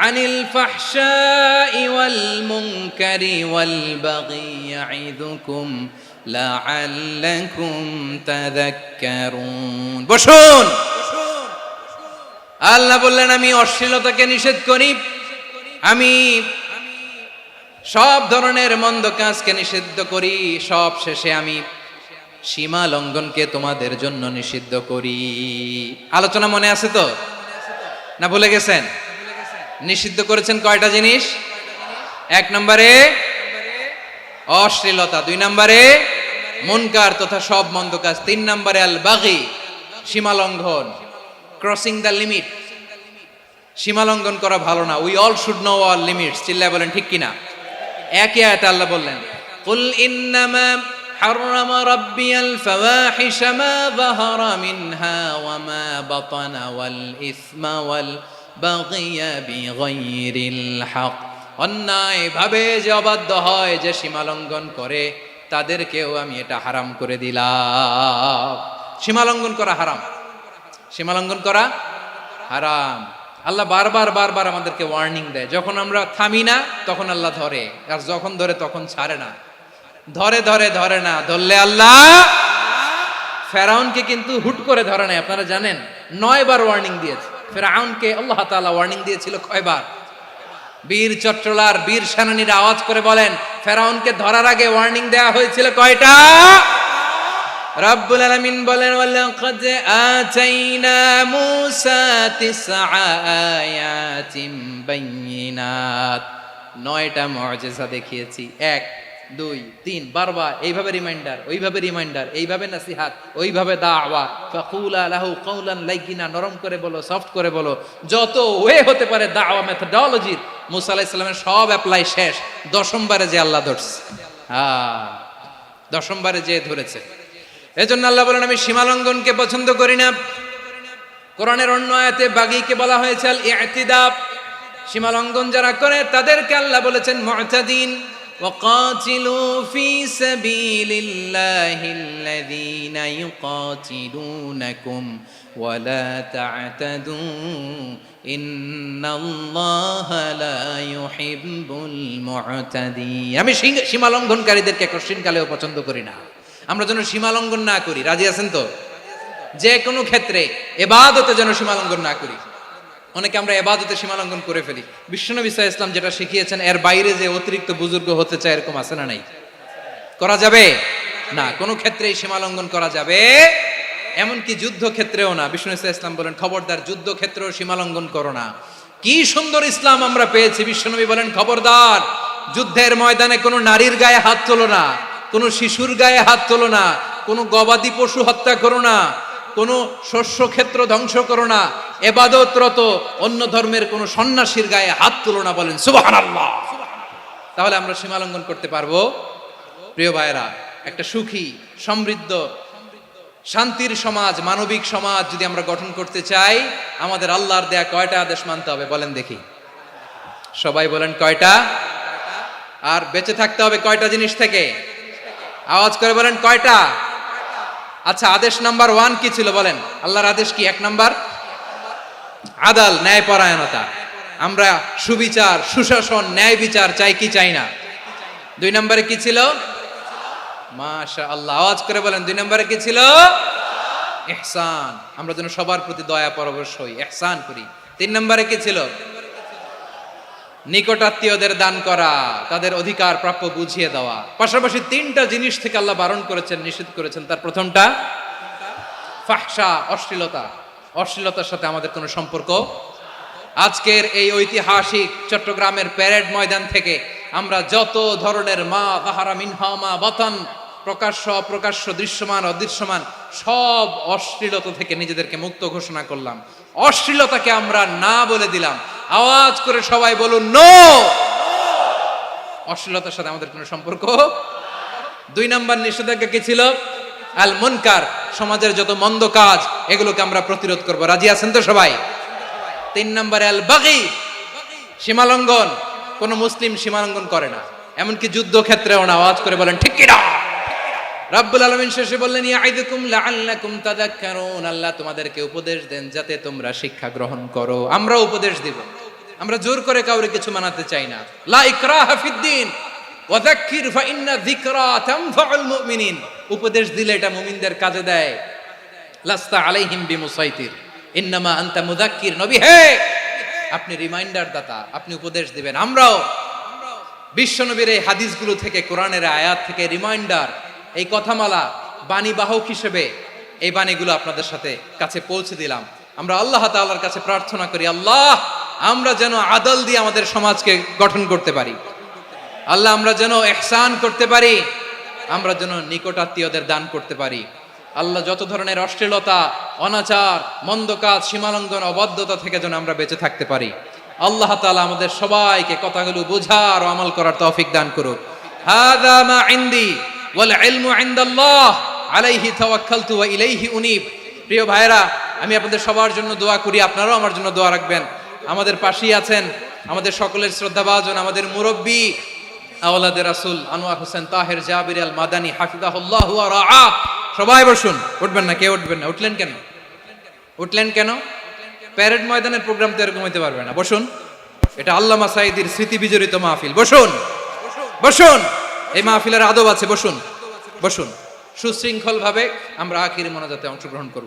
আনিল ফাহশাই ওয়াল মুনকারি ওয়াল বাগি ইয়াইদুকুম লাআল্লাকুম তাযাক্কারুন। বসুন। আল্লাহ বললেন, আমি অশ্লীলতাকে নিষেধ করি, আমি সব ধরনের মন্দ কাজকে নিষিদ্ধ করি, সব শেষে আমি সীমা লঙ্ঘনকে তোমাদের জন্য নিষিদ্ধ করি। আলোচনা মনে আছে তো, না ভুলে গেছেন? নিষিদ্ধ করেছেন কয়টা জিনিস? 1 নম্বরে অশ্লীলতা, 2 নম্বরে মুনকার তথা সব মন্দ কাজ, 3 নম্বরে আল বাগি, সীমা লঙ্ঘন, ক্রসিং দ্য লিমিট। সীমা লঙ্ঘন করা ভালো না। We all should know our limits. চিল্লায় বলেন ঠিক কিনা? একই আয়াতে আল্লাহ বললেন, কুল ইন্নামা হাররামা রাব্বিয়াল ফাওয়াহিশা মা যাহারা মিনহা ওয়া মা বাতানা ওয়াল ইসমা ওয়াল বাগিয়া বিগাইরিল হক। অন্যায় ভাবে যে অবাধ্য হয়, যে সীমা লঙ্ঘন করে, তাদেরকেও আমি এটা হারাম করে দিলাম। সীমা লঙ্ঘন করা হারাম, সীমা লঙ্ঘন করা হারাম। আল্লাহ বারবার আমাদেরকে ওয়ার্নিং দেয়। যখন আমরা থামি না তখন আল্লাহ ধরে, আর যখন ধরে তখন ছাড়ে না। ধরে না, ধরলে আল্লাহ। ফেরাউনকে কিন্তু হুট করে ধরে নাই, আপনারা জানেন 9 বার ওয়ার্নিং দিয়েছে। ফেরাউনকে আল্লাহ তাআলা ওয়ার্নিং দিয়েছিল কয়বার? বীর চট্টলার বীর সেনানীরা আওয়াজ করে বলেন, ফেরাউনকে ধরার আগে ওয়ার্নিং দেওয়া হয়েছিল কয়টা? রাব্বুল আলামিন বলেন, ওয়ালাকাদ আতাইনা মূসা 9 আয়াতিন বাইয়িনাত। 9টা মুআজিজা দেখিয়েছি। 1 2 3 বারবার এইভাবে রিমাইন্ডার, ওইভাবে রিমাইন্ডার, এইভাবে নসিহাত, ওইভাবে দাওয়া। ফাকুলা লাহু কাওলান লাইয়িনা, নরম করে বলো, সফট করে বলো, যত ওয়ে হতে পারে দাওয়া মেথডোলজি। মূসা আলাইহিস সালামের সব অ্যাপ্লাই শেষ। 10ম বারে যে আল্লাহ ধরছে, 10ম বারে যে ধরেছে। এজন্য আল্লাহ বলেন, আমি সীমা লঙ্ঘনকে পছন্দ করি না। কোরআনের অন্য আয়াতে বাগীকে বলা হয়েছে আল ইতিদা। সীমা লঙ্ঘন যারা করে তাদেরকে আল্লাহ বলেছেন মুতাদিন। وقاتلوا في سبيل الله الذين يقاتلونكم ولا تعتدوا إن الله لا يحب المعتدين। আমি সীমা লঙ্ঘনকারীদেরকে কোশ্চিনকালেও পছন্দ করি না। আমরা যেন সীমা লঙ্ঘন না করি, রাজি আছেন তো? যে কোনো ক্ষেত্রে ইবাদতে যেন সীমা লঙ্ঘন না করি। অনেকে আমরা ইবাদতে সীমা লঙ্ঘন করে ফেলি। বিশ্বনবী সাল্লাল্লাহু আলাইহি ওয়াসাল্লাম যেটা শিখিয়েছেন এর বাইরে যে অতিরিক্ত বুজুর্গ হতে চায় এরকম আছে না নাই? করা যাবে না, কোনো ক্ষেত্রেই সীমা লঙ্ঘন করা যাবে, এমনকি যুদ্ধ ক্ষেত্রেও না। বিশ্বনবী সাল্লাল্লাহু আলাইহি ওয়াসাল্লাম বলেন খবরদার যুদ্ধ ক্ষেত্রেও সীমা লঙ্ঘন করো না। কি সুন্দর ইসলাম আমরা পেয়েছি। বিশ্বনবী বলেন খবরদার যুদ্ধের ময়দানে কোনো নারীর গায়ে হাত তোলো না, কোনো শিশুর গায়ে হাত তোলো না, কোনো গবাদি পশু হত্যা করো না, কোনো শস্য ক্ষেত্র ধ্বংস করো না, ইবাদতরত অন্য ধর্মের কোনো সন্ন্যাসীর গায়ে হাত তোলো না। বলেন সুবহানাল্লাহ। তাহলে আমরা সীমা লঙ্ঘন করতে পারবো? প্রিয় ভাইরা, একটা সুখী সমৃদ্ধ শান্তির সমাজ, মানবিক সমাজ যদি আমরা গঠন করতে চাই, আমাদের আল্লাহর দেয়া কয়টা আদেশ মানতে হবে বলেন দেখি? সবাই বলেন কয়টা? আর বেঁচে থাকতে হবে কয়টা জিনিস থেকে? আওয়াজ করে বলেন কয়টা? আচ্ছা, আদেশ নাম্বার 1 কি ছিল বলেন? আল্লাহর আদেশ কি? 1 নাম্বার আদাল, ন্যায়পরায়ণতা। আমরা সুবিচার, সুশাসন, ন্যায় বিচার চাই কি চাই না? 2 নম্বরে কি ছিল? মাশাআল্লাহ, আওয়াজ করে বলেন 2 নম্বরে কি ছিল? ইহসান। আমরা যেন সবার প্রতি দয়া পরবশ হই, ইহসান করি। 3 নম্বরে কি ছিল? নিকটাত্মীয়দের দান করা, তাদের অধিকার প্রাপ্য বুঝিয়ে দেওয়া। পাশাপাশি 3টা জিনিস থেকে আল্লাহ বারণ করেছেন, নিষেধ করেছেন। তার প্রথমটা ফাহশা, অশ্লীলতা। অশ্লীলতার সাথে আমাদের কোনো সম্পর্ক। আজকের এই ঐতিহাসিক চট্টগ্রামের প্যারেড ময়দান থেকে আমরা যত ধরনের মা যাহারা মিনহা মা বাতান, প্রকাশ্য অপ্রকাশ্য, দৃশ্যমান অদৃশ্যমান, সব অশ্লীলতা থেকে নিজেদেরকে মুক্ত ঘোষণা করলাম। অশ্লীলতাকে আমরা না বলে দিলাম। আওয়াজ করে সবাই বলুন নো। অশ্লীলতার সাথে আমাদের কোনো সম্পর্ক। 2 নম্বর নিষেধাজ্ঞা কি ছিল? আল মুনকার, সমাজের যত মন্দ কাজ এগুলোকে আমরা প্রতিরোধ করব। রাজি আছেন তো সবাই? 3 নম্বরে আল বাগি, সীমালঙ্ঘন। কোন মুসলিম সীমালঙ্ঘন করে না, এমনকি যুদ্ধ ক্ষেত্রেও না। আওয়াজ করে বলেন ঠিক কি না? রব্বুল আলামিন শেষে বললেন ইয়াইদুকুম লাআল্লাকুম তাযাক্কারুন, আল্লাহ তোমাদেরকে উপদেশ দেন যাতে তোমরা শিক্ষা গ্রহণ করো। আমরা উপদেশ দিব, আমরা জোর করে কাউরে কিছু মানাতে চাই না। লা ইকরাহা ফিদ্দিন ওয়া যাক্কির ফাইন্না যিকরা তানফাউল মুমিনিন। উপদেশ দিলে এটা মুমিনদের কাজে দেয়। লাস্তা আলাইহিম বিমুসাইতির ইন্নামা আনতা মুযাক্কির। নবী হে, আপনি রিমাইন্ডার দাতা, আপনি উপদেশ দিবেন। আমরাও বিশ্বনবীর এই হাদিসগুলো থেকে, কোরআনের আয়াত থেকে রিমাইন্ডার, এই কথামালা, বাণী বাহক হিসেবে এই বাণীগুলো আপনাদের সাথে কাছে পৌঁছে দিলাম। আমরা আল্লাহ তাআলার কাছে প্রার্থনা করি, আল্লাহ আমরা যেন আদল দিয়ে আমাদের সমাজকে গঠন করতে পারি। আল্লাহ আমরা যেন ইহসান করতে পারি, আমরা যেন নিকটাত্মীয়দের দান করতে পারি। আল্লাহ যত ধরনের অশ্লীলতা, অনাচার, মন্দ কাজ, সীমালঙ্ঘন, অবাধ্যতা থেকে যেন আমরা বেঁচে থাকতে পারি। আল্লাহ তাআলা আমাদের সবাইকে কথাগুলো বোঝার ও আমল করার তৌফিক দান করুক। হাযা মা ইনদি ওয়াল ইলমু ইনদাল্লাহ আলাইহি তাওয়াক্কালতু ওয়া ইলাইহি উনীব। প্রিয় ভাইরা, আমি আপনাদের সবার জন্য দোয়া করি, আপনারাও আমার জন্য দোয়া রাখবেন। আমাদের পাশেই আছেন আমাদের সকলের শ্রদ্ধাভাজন আমাদের মুরব্বী আওলাদে রাসূল আনোয়ার হোসেন তাহের জাবির আল মাদানী হাফিজাহুল্লাহ ওয়া রাআ। সবাই বসুন। উঠবেন না? কেউ উঠবেন না? উঠলেন কেন? উঠলেন কেন? প্যারেড ময়দানের প্রোগ্রাম তো এরকম হইতে পারবে না। বসুন, এটা আল্লামা সাঈদীর স্মৃতি বিজড়িত মাহফিল। বসুন, বসুন, এই মাহফিলের আদব আছে। বসুন, বসুন। সুশৃঙ্খল ভাবে আমরা আখির মোনাজাতে অংশগ্রহণ করব।